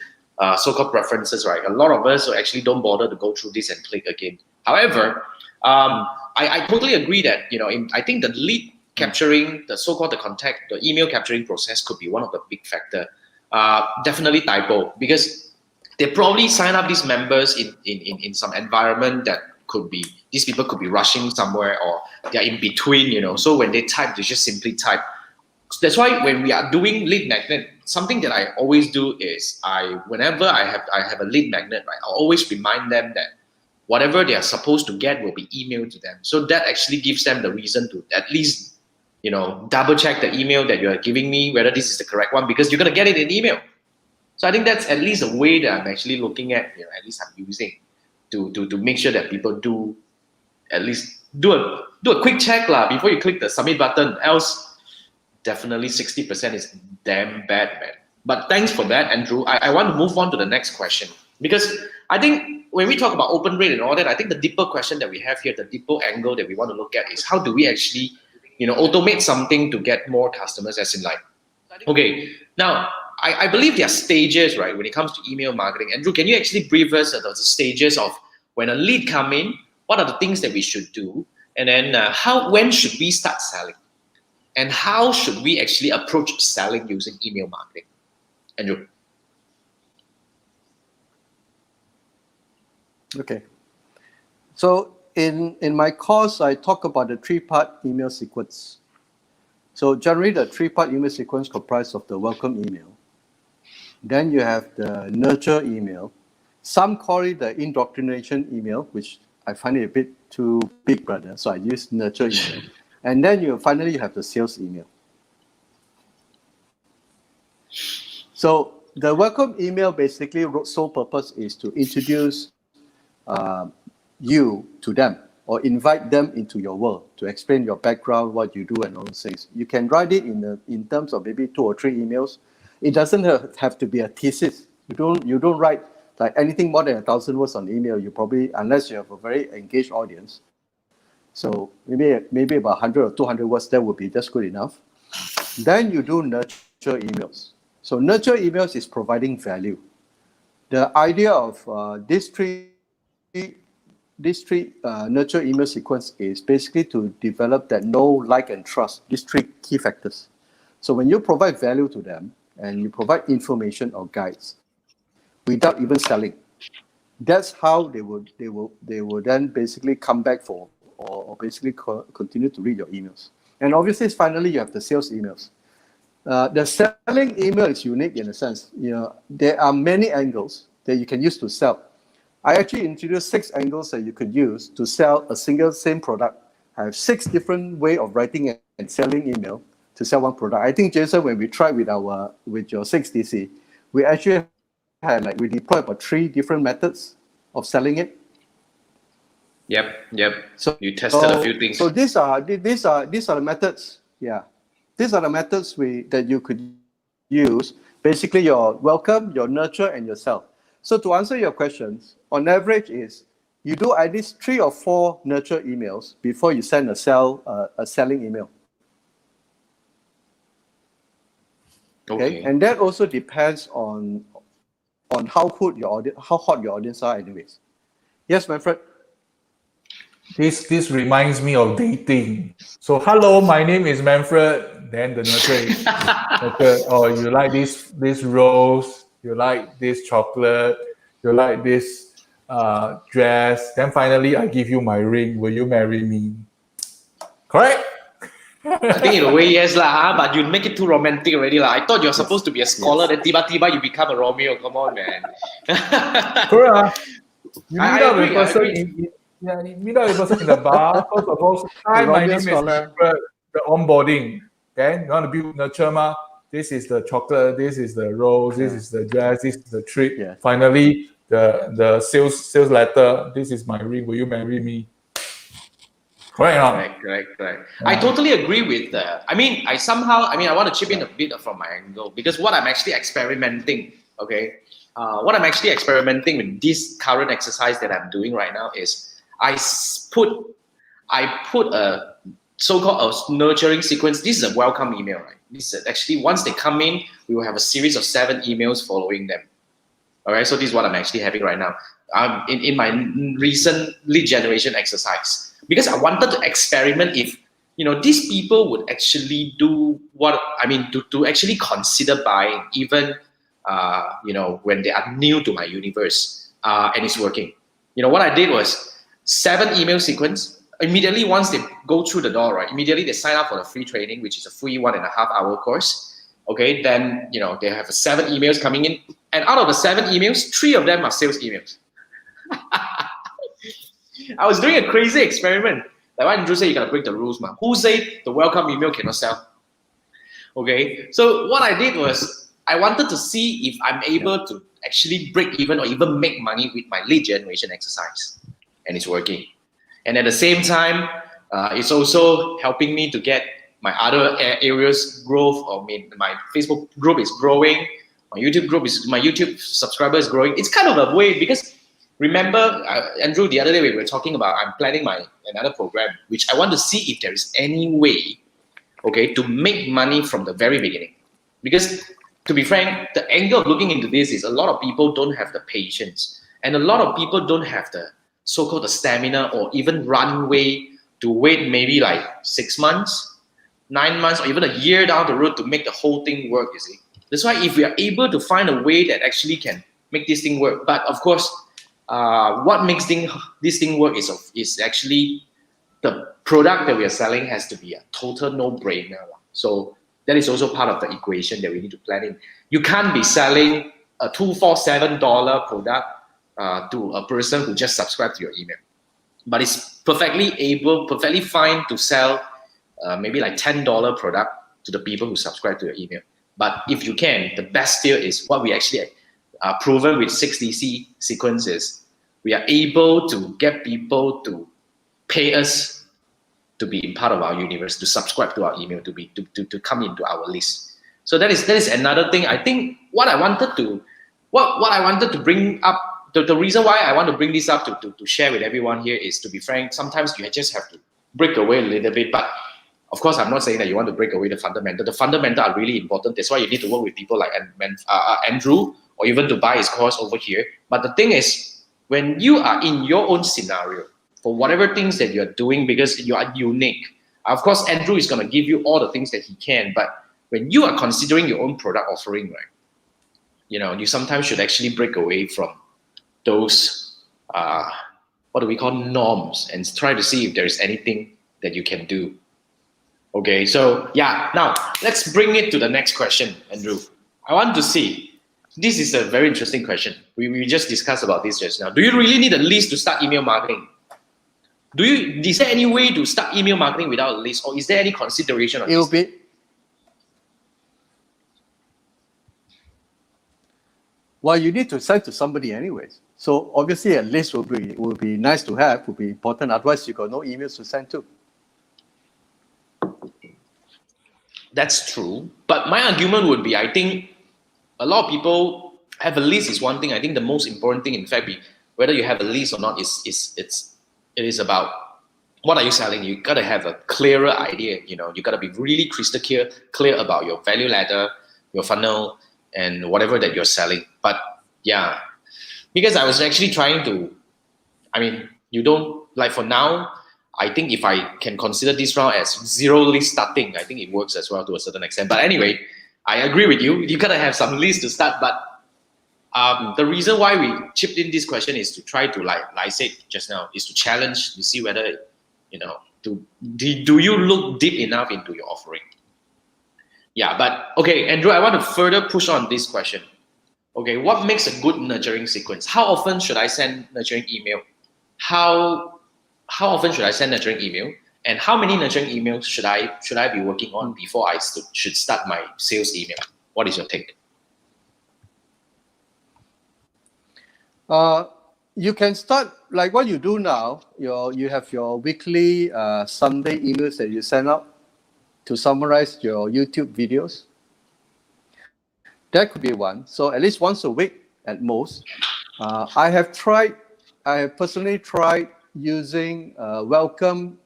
so-called preferences, right? A lot of us actually don't bother to go through this and click again. However, I totally agree that, I think the lead capturing, the so-called the email capturing process could be one of the big factor. Definitely typo, because they probably sign up these members in some environment that these people could be rushing somewhere, or they're in between, so when they type, they just simply type. That's why when we are doing lead magnet, something that I always do is whenever I have a lead magnet, right, I'll always remind them that whatever they are supposed to get will be emailed to them. So that actually gives them the reason to at least double check the email that you are giving me, whether this is the correct one, because you're going to get it in email. So I think that's at least a way that I'm actually looking at, at least I'm using to make sure that people do at least do a quick check before you click the submit button. Else, definitely 60% is damn bad, man. But thanks for that, Andrew. I want to move on to the next question, because I think when we talk about open rate and all that, I think the deeper question that we have here, the deeper angle that we want to look at is, how do we actually automate something to get more customers, as in okay, now I believe there are stages, right, when it comes to email marketing. Andrew, can you actually brief us the stages of when a lead come in, what are the things that we should do, and then when should we start selling, and how should we actually approach selling using email marketing? Andrew. Okay. So in my course, I talk about the 3-part email sequence. So generally, the 3-part email sequence comprised of the welcome email. Then you have the nurture email. Some call it the indoctrination email, which I find it a bit too big, brother. So I use nurture email. And then finally you have the sales email. So the welcome email basically sole purpose is to introduce you to them or invite them into your world to explain your background, what you do, and all those things. You can write it in terms of maybe 2 or 3 emails. It doesn't have to be a thesis. You don't write like anything more than 1,000 words on email. You probably, unless you have a very engaged audience. So maybe about 100 or 200 words, that would be just good enough. Then you do nurture emails. So nurture emails is providing value. The idea of these three nurture email sequence is basically to develop that know, like, and trust, these 3 key factors. So when you provide value to them and you provide information or guides without even selling, that's how they will then basically come back for or basically continue to read your emails. And obviously, finally, you have the sales emails. The selling email is unique in a sense. There are many angles that you can use to sell. I actually introduced 6 angles that you could use to sell a same product. I have 6 different ways of writing and selling email to sell one product. I think, Jason, when we tried with your 6DC, we actually we deployed about 3 different methods of selling it. Yep. So you tested a few things. So these are the methods. Yeah, these are the methods that you could use. Basically, your welcome, your nurture, and your sell. So to answer your questions, on average is you do at least 3 or 4 nurture emails before you send a selling email. Okay, and that also depends on how hot your audience are, anyways. Yes, Manfred. This reminds me of dating. So hello, my name is Manfred. Then the nurture is nurture. Oh, you like this rose? You like this chocolate? You like this dress? Then finally, I give you my ring. Will you marry me? Correct. I think in a way, yes, but you make it too romantic already. I thought you're supposed to be a scholar, then tiba-tiba you become a Romeo. Come on, man. Correct. You meet up with agree, person meet up with person in the bar. First of all, hi, my name is Manfred. The onboarding. Okay, you want to build nurture, ma? This is the chocolate. This is the rose. This is the dress. This is the treat. Yeah. Finally, the sales letter. This is my ring. Will you marry me? Correct. I totally agree with that. I want to chip in a bit from my angle because what I'm actually experimenting, what I'm actually experimenting with this current exercise that I'm doing right now is I put a so-called a nurturing sequence. This is a welcome email, right? This is actually once they come in, we will have a series of 7 emails following them. All right, so this is what I'm actually having right now. In my recent lead generation exercise. Because I wanted to experiment if these people would actually do to actually consider buying even when they are new to my universe and it's working. What I did was 7 email sequence. Immediately once they go through the door, right? Immediately they sign up for the free training, which is a free 1.5-hour course. Okay, then they have 7 emails coming in, and out of the 7 emails, 3 of them are sales emails. I was doing a crazy experiment. Like what Andrew said, you gotta break the rules, man. Who said the welcome email cannot sell? Okay, so what I did was I wanted to see if I'm able to actually break even or even make money with my lead generation exercise, and it's working. And at the same time, it's also helping me to get my other areas growth. My Facebook group is growing. My YouTube subscriber is growing. It's kind of a way because. Remember, Andrew, the other day we were talking about I'm planning another program, which I want to see if there is any way, to make money from the very beginning. Because to be frank, the angle of looking into this is a lot of people don't have the patience, and a lot of people don't have the so-called the stamina or even runway to wait maybe like 6 months, 9 months, or even a year down the road to make the whole thing work. You see, that's why if we are able to find a way that actually can make this thing work, but of course. what makes this thing work is actually the product that we are selling has to be a total no-brainer. So that is also part of the equation that we need to plan in. You can't be selling a $247 product to a person who just subscribed to your email. But it's perfectly fine to sell maybe like $10 product to the people who subscribe to your email. But if you can, the best deal is what we actually proven with 6DC sequences. We are able to get people to pay us to be part of our universe, to subscribe to our email, to come into our list. So that is another thing. I think what I wanted to bring up, the reason why I want to bring this up to share with everyone here is, to be frank, sometimes you just have to break away a little bit. But of course, I'm not saying that you want to break away the fundamental. The fundamental are really important. That's why you need to work with people like Andrew, or even to buy his course over here. But the thing is, when you are in your own scenario, for whatever things that you're doing, because you are unique, of course, Andrew is going to give you all the things that he can. But when you are considering your own product offering, right, you sometimes should actually break away from those, what do we call, norms, and try to see if there is anything that you can do. Okay, so yeah, now let's bring it to the next question, Andrew. I want to see, this is a very interesting question. We just discussed about this just now. Do you really need a list to start email marketing? Is there any way to start email marketing without a list, or is there any consideration on this? Well, you need to send to somebody anyways. So obviously a list will be nice to have, will be important. Otherwise, you got no emails to send to. That's true. But my argument would be, I think a lot of people have a list is one thing. I think the most important thing, in fact, whether you have a list or not, it is about what are you selling. You gotta have a clearer idea. You gotta be really crystal clear about your value ladder, your funnel, and whatever that you're selling. But yeah, because I was actually trying to, you don't, like, for now, I think if I can consider this round as zero list starting, I think it works as well to a certain extent. But anyway, I agree with you. You gotta have some list to start. But the reason why we chipped in this question is to try to, like I said just now, is to challenge, to see whether, do you look deep enough into your offering? Yeah, but okay, Andrew, I want to further push on this question. Okay, what makes a good nurturing sequence? How often should I send nurturing email? How often should I send nurturing email? And how many nurturing emails should I be working on before I should start my sales email? What is your take? You can start like what you do now. You have your weekly Sunday emails that you send out to summarize your YouTube videos. That could be one. So at least once a week at most. I have personally tried using welcome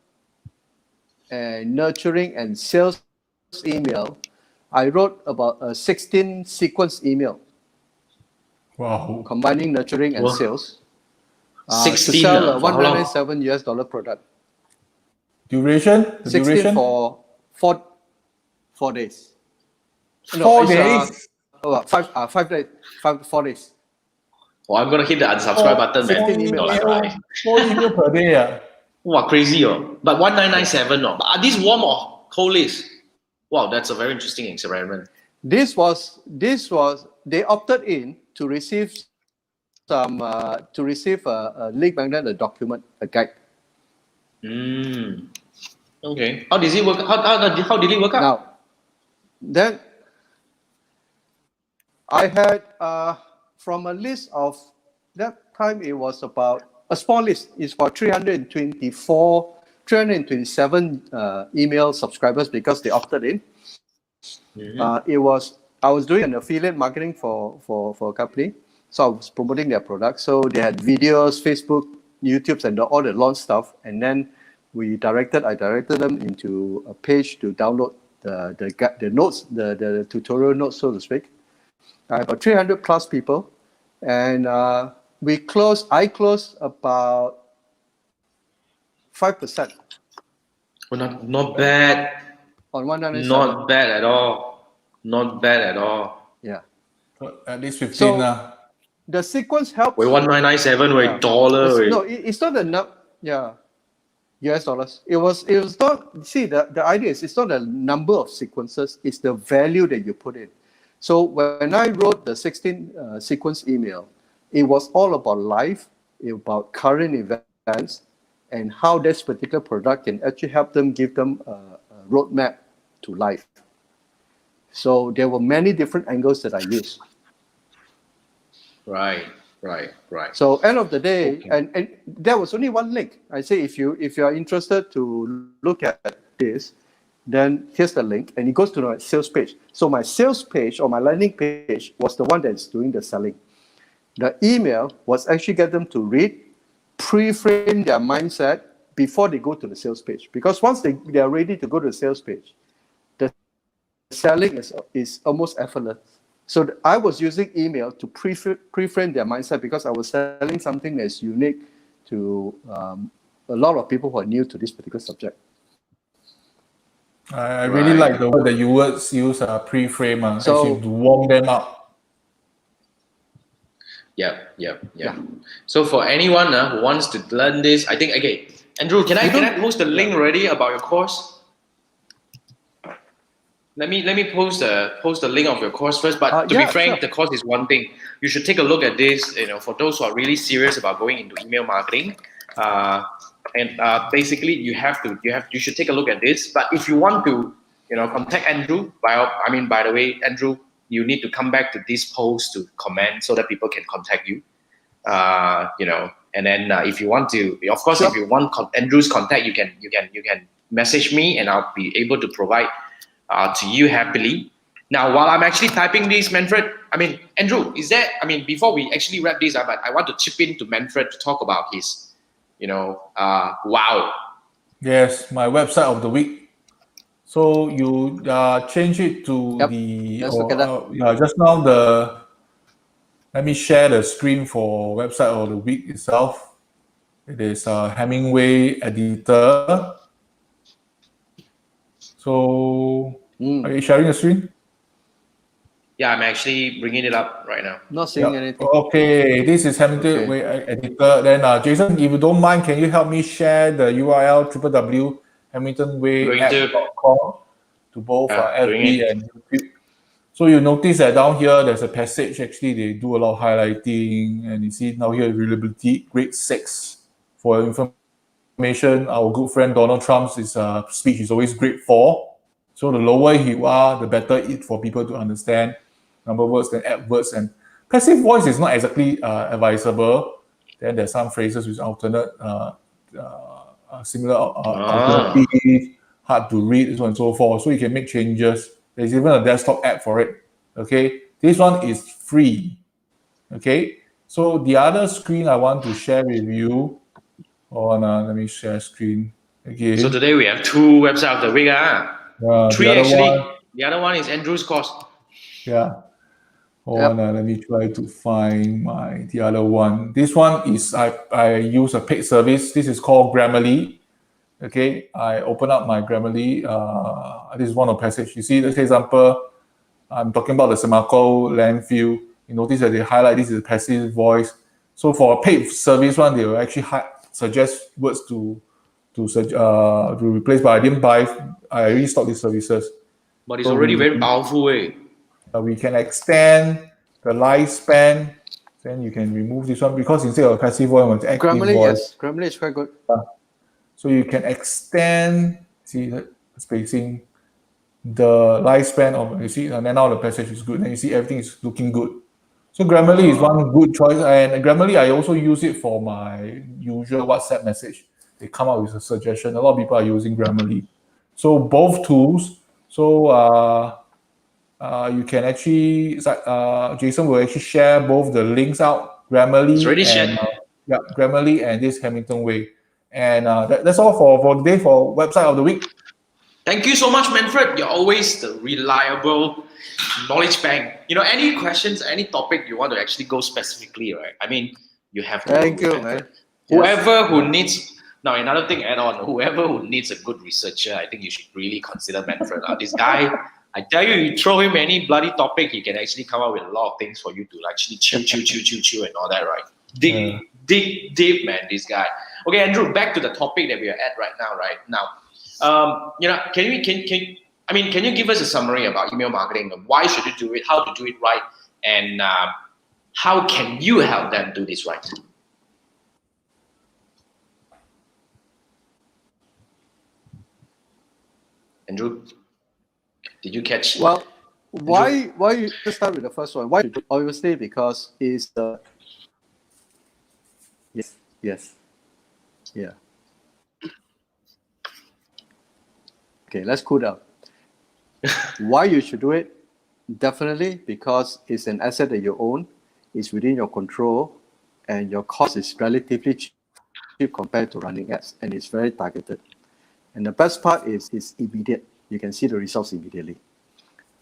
and nurturing and sales email. I wrote about a 16 sequence email. Wow. Combining nurturing and sales. 16 to sell a $197 product. Duration? 16 for 4 days. No, 4 days? 5 days. 4 days. Oh, I'm gonna hit the unsubscribe button, man. 16 emails. 4 email per day. Wow, crazy, oh. But 1997, oh. But are these warm or cold list? Wow, that's a very interesting experiment. This was they opted in to receive a lead magnet, a document, a guide. Okay. How did it work? How did it work out? Now, then I had from a list of that time, it was about a small list. It's about 327 email subscribers because they opted in. I was doing an affiliate marketing for a company, so I was promoting their product. So they had videos, Facebook, YouTube, and all the launch stuff. And then I directed them into a page to download the notes, the tutorial notes, so to speak. About 300 plus people, and I closed about 5%. Well, not bad. On 197. Not bad at all. Not bad at all. Yeah. At least 15. So, the sequence helps. Wait, 1997, wait, dollar, wait. No, it's not the US dollars. It was not. See, the idea is it's not the number of sequences; it's the value that you put in. So when I wrote the 16 sequence email, it was all about life, about current events, and how this particular product can actually help them, give them a roadmap to life. So there were many different angles that I used. Right. So end of the day, and there was only one link. I say if you are interested to look at this, then here's the link, and it goes to my sales page. So my sales page or my landing page was the one that's doing the selling. The email was actually get them to read, pre-frame their mindset before they go to the sales page. Because once they are ready to go to the sales page, the selling is almost effortless. So I was using email to pre-frame their mindset because I was selling something that's unique to a lot of people who are new to this particular subject. I really like the word that you use pre-frame, actually to warm them up. Yeah. So for anyone who wants to learn this, I think, okay, Andrew, can I post the link already about your course? Let me post the link of your course first. But to be frank, the course is one thing. You should take a look at this. For those who are really serious about going into email marketing, and basically you should take a look at this. But if you want to, contact Andrew. By the way, Andrew, you need to come back to this post to comment so that people can contact you. And then if you want to, of course, if you want Andrew's contact, you can message me, and I'll be able to provide to you happily. Now, while I'm actually typing this, Manfred, Andrew, before we actually wrap this up, I want to chip in to Manfred to talk about his, wow. Yes, my website of the week. So you change it to just now let me share the screen for website of the week itself. It is Hemingway editor. So are you sharing the screen? Yeah, I'm actually bringing it up right now. Not seeing anything. Okay, this is Hemingway editor. Then Jason, if you don't mind, can you help me share the URL www.hamiltonwayapp.com to both FB and YouTube? So you notice that down here, there's a passage. Actually, they do a lot of highlighting, and you see now here, reliability, grade 6. For information, our good friend Donald Trump's speech is always grade 4. So the lower you are, the better it for people to understand number of words than add words. And passive voice is not exactly advisable. Then there's some phrases with alternate, similar alternative, hard to read, so on and so forth. So you can make changes. There's even a desktop app for it. Okay, this one is free. Okay, so the other screen I want to share with you. Let me share screen again. So today we have 2 websites of the week. 3 actually. The other one is Andrew's course. Yeah. Let me try to find the other one. This one is I use a paid service. This is called Grammarly. Okay, I open up my Grammarly. This is one of the passage. You see, let's say example, I'm talking about the Semarco landfill. You notice that they highlight this is a passive voice. So for a paid service one, they will actually suggest words to replace, but I didn't buy. I already stopped these services. But it's already very powerful. We can extend the lifespan. Then you can remove this one because instead of passive voice, it's active voice. Yes, Grammarly is quite good. So you can extend, see the spacing, the lifespan of, you see, and then now the passage is good. And you see everything is looking good. So Grammarly is one good choice. And Grammarly, I also use it for my usual WhatsApp message. They come up with a suggestion. A lot of people are using Grammarly. So both tools. So you can actually, Jason will actually share both the links out, Grammarly. It's already shared. Grammarly and this Hamilton Way. And that's all for today for website of the week. Thank you so much, Manfred. You're always the reliable knowledge bank. Any questions, any topic you want to actually go specifically, right? You have to. Thank you, man. Whoever who needs, now another thing add on, whoever who needs a good researcher, I think you should really consider Manfred. This guy I tell you, you throw him any bloody topic, he can actually come up with a lot of things for you to actually chill and all that, right? Dig deep, man, this guy. Okay, Andrew, back to the topic that we are at right now, right? Now, can you give us a summary about email marketing? Why should you do it? How to do it right? And how can you help them do this right? Andrew, did you catch? Well, why you just start with the first one? Why? Obviously, because it's the yes, yeah. Okay, let's cool down. Why you should do it? Definitely because it's an asset that you own, it's within your control, and your cost is relatively cheap compared to running ads, and it's very targeted. And the best part is it's immediate. You can see the results immediately.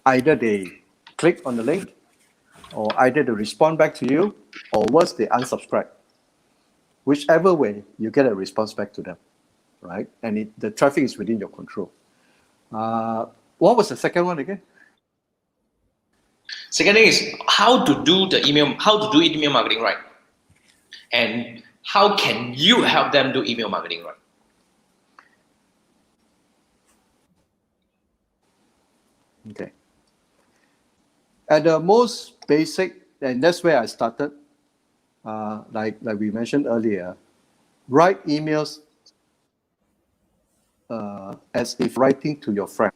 Either they click on the link, or either they respond back to you, or worse, they unsubscribe. Whichever way, you get a response back to them, right? And the traffic is within your control. What was the second one again? Second thing is how to do email marketing right, and how can you help them do email marketing right? Okay. At the most basic, and that's where I started. Like we mentioned earlier, write emails as if writing to your friend.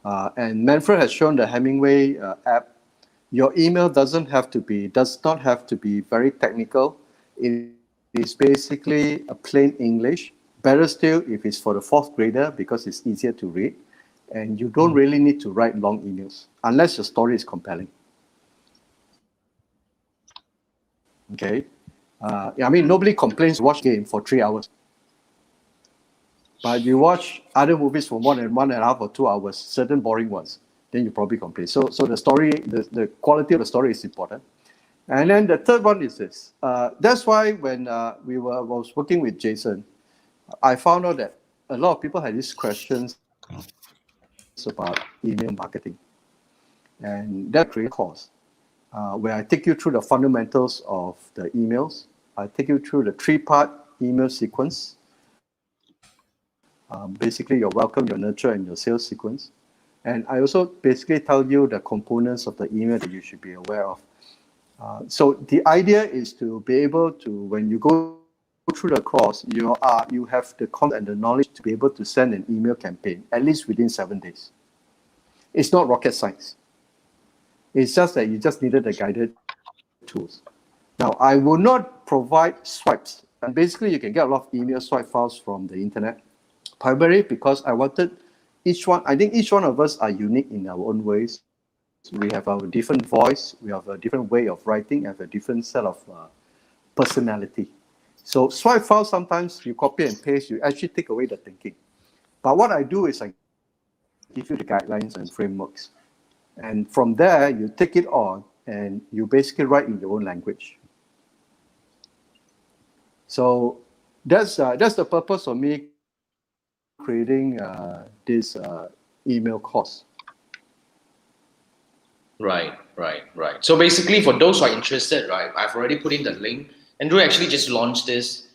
And Manfred has shown the Hemingway app. Your email does not have to be very technical. It is basically a plain English. Better still if it's for the fourth grader because it's easier to read. And you don't really need to write long emails unless your story is compelling. Okay. I mean, nobody complains to watch game for 3 hours. But you watch other movies for more than 1.5 or 2 hours, certain boring ones, then you probably complain. So the story, the quality of the story is important. And then the third one is this. That's why when I was working with Jason, I found out that a lot of people had these questions about email marketing. And that created a course where I take you through the fundamentals of the emails. I take you through the 3-part email sequence. Basically, your welcome, your nurture, and your sales sequence. And I also basically tell you the components of the email that you should be aware of. So the idea is to be able to, when you go through the course, you have the content and the knowledge to be able to send an email campaign, at least within 7 days. It's not rocket science. It's just that you just needed the guided tools. Now, I will not provide swipes. And basically, you can get a lot of email swipe files from the internet. Primarily because I wanted I think each one of us are unique in our own ways. We have our different voice, we have a different way of writing, have a different set of personality. So swipe files, sometimes you copy and paste, you actually take away the thinking. But what I do is I give you the guidelines and frameworks. And from there, you take it on and you basically write in your own language. So that's the purpose of me creating this email course. Right. So basically, for those who are interested, right, I've already put in the link. Andrew actually just launched this,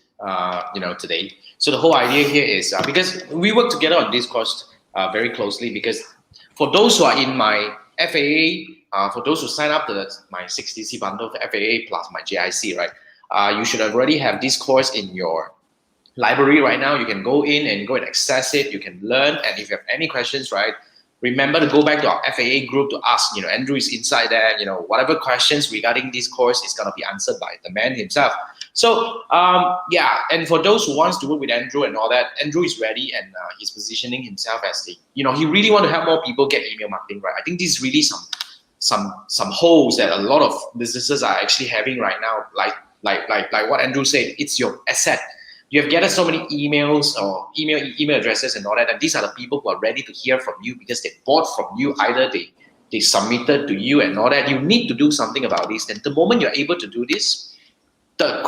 today. So the whole idea here is because we work together on this course very closely. Because for those who are in my FAA, for those who sign up to my 60C bundle for FAA plus my JIC, right, you should already have this course in your library right now. You can go in and access it. You can learn, and if you have any questions, right, remember to go back to our FAA group to ask. Andrew is inside there. Whatever questions regarding this course is gonna be answered by the man himself. So and for those who wants to work with Andrew and all that, Andrew is ready, and he's positioning himself as he really want to help more people get email marketing right. I think this is really some holes that a lot of businesses are actually having right now. Like what Andrew said, it's your asset. You have gathered so many emails or email addresses and all that, and these are the people who are ready to hear from you because they bought from you. Either they submitted to you and all that. You need to do something about this. And the moment you're able to do this, the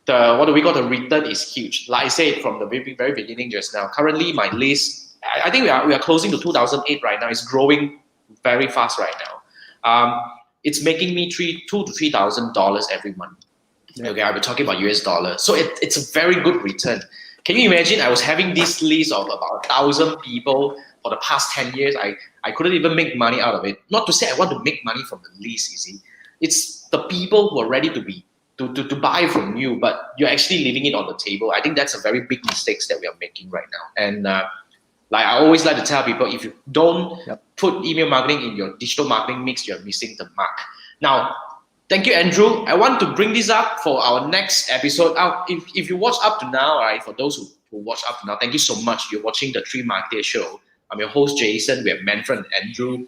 what do we call, the return is huge. Like I said from the very, very beginning just now. Currently, my list I think we are closing to 2008 right now. It's growing very fast right now. It's making me $2,000 to $3,000 every month. Yeah. Okay, I'll be talking about US dollar. So it's a very good return. Can you imagine? I was having this list of about 1,000 people for the past 10 years. I couldn't even make money out of it. Not to say I want to make money from the list, you see. It's the people who are ready to buy from you, but you're actually leaving it on the table. I think that's a very big mistake that we are making right now. And like I always like to tell people, if you don't put email marketing in your digital marketing mix, you're missing the mark. Now, thank you, Andrew. I want to bring this up for our next episode. If you watch up to now, right, for those who watch up to now, thank you so much. You're watching the Three Marketer Show. I'm your host, Jason. We have Manfred and Andrew.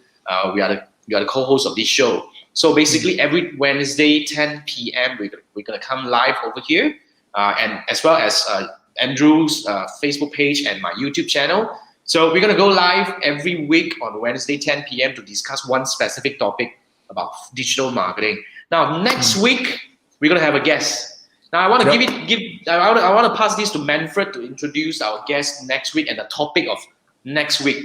We are the co-hosts of this show. So basically, every Wednesday, 10 p.m., we're going to come live over here, and as well as Andrew's Facebook page and my YouTube channel. So we're going to go live every week on Wednesday, 10 p.m. to discuss one specific topic about digital marketing. Now, next week, we're going to have a guest. Now, I want to I want to pass this to Manfred to introduce our guest next week and the topic of next week.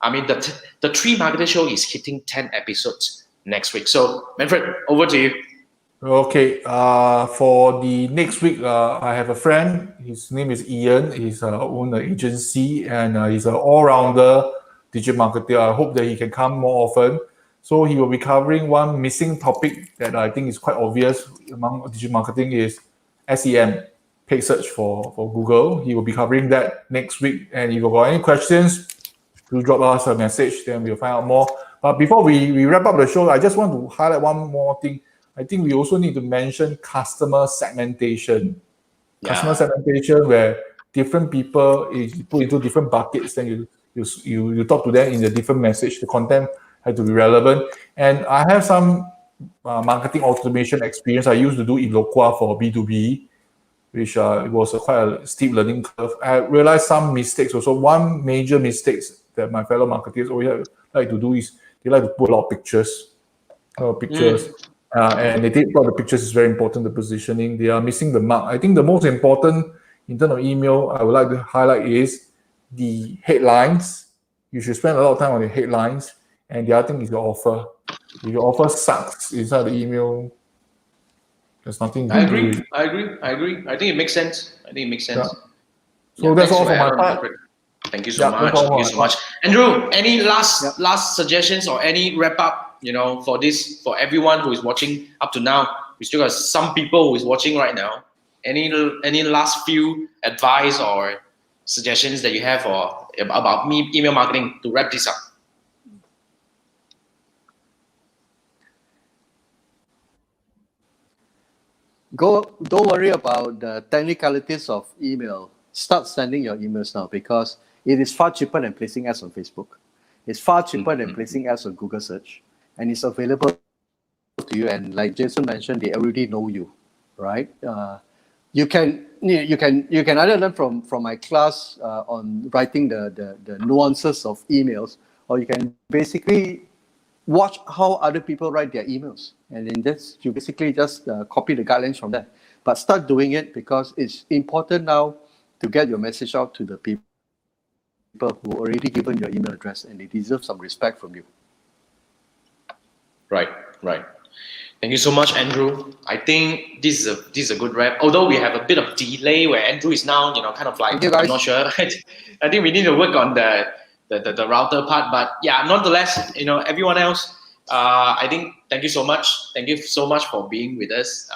I mean, the Three Marketer Show is hitting 10 episodes next week. So, Manfred, over to you. Okay, for the next week, I have a friend. His name is Ian. He's own an agency and he's an all-rounder digital marketer. I hope that he can come more often. So he will be covering one missing topic that I think is quite obvious among digital marketing is SEM, paid search for Google. He will be covering that next week. And if you've got any questions, do drop us a message, then we'll find out more. But before we wrap up the show, I just want to highlight one more thing. I think we also need to mention customer segmentation. Yeah. Customer segmentation where different people is put into different buckets, then you talk to them in a different message. The content has to be relevant. And I have some marketing automation experience. I used to do Eloqua for B2B, which it was quite a steep learning curve. I realized some mistakes also. One major mistake that my fellow marketers always like to do is they like to put a lot of pictures. And they think the pictures is very important, the positioning. They are missing the mark. I think the most important in terms of email I would like to highlight is the headlines. You should spend a lot of time on the headlines. And the other thing is your offer. If your offer sucks inside the email, there's nothing I agree. I think it makes sense. Yeah. So that's all for my part. Thank you so much. Andrew, any last suggestions or any wrap up, for everyone who is watching up to now? We still got some people who is watching right now. Any last few advice or suggestions that you have about email marketing to wrap this up? Don't worry about the technicalities of email. Start sending your emails now because it is far cheaper than placing ads on Facebook. It's far cheaper than placing ads on Google search, and it's available to you. And like Jason mentioned, they already know you, right? You can either learn from my class on writing the nuances of emails, or you can basically watch how other people write their emails, and then you basically just copy the guidelines from there. But start doing it because it's important now to get your message out to the people who already given your email address, and they deserve some respect from you. Right. Thank you so much, Andrew. I think this is a good wrap. Although we have a bit of delay where Andrew is now, kind of like, I'm not sure. I think we need to work on the router part, but yeah, nonetheless, everyone else, I think thank you so much. Thank you so much for being with us.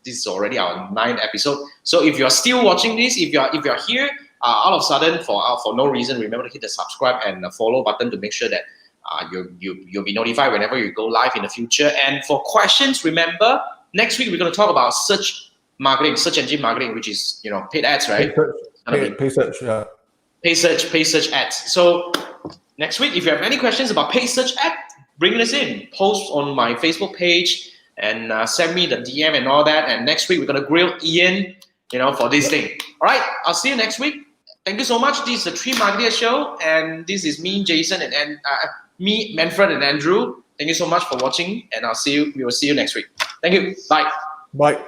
This is already our 9th episode. So if you're still watching this, if you're here, all of a sudden for no reason, remember to hit the subscribe and the follow button to make sure that you'll be notified whenever you go live in the future. And for questions, remember next week we're going to talk about search engine marketing, which is paid ads, right? Paid search, yeah. Paid search ads. So next week, if you have any questions about paid search ads, bring this in. Post on my Facebook page and send me the DM and all that. And next week we're gonna grill Ian, for this thing. All right, I'll see you next week. Thank you so much. This is the Three Marketer Show, and this is me, Jason, and me, Manfred, and Andrew. Thank you so much for watching, and we will see you next week. Thank you. Bye. Bye.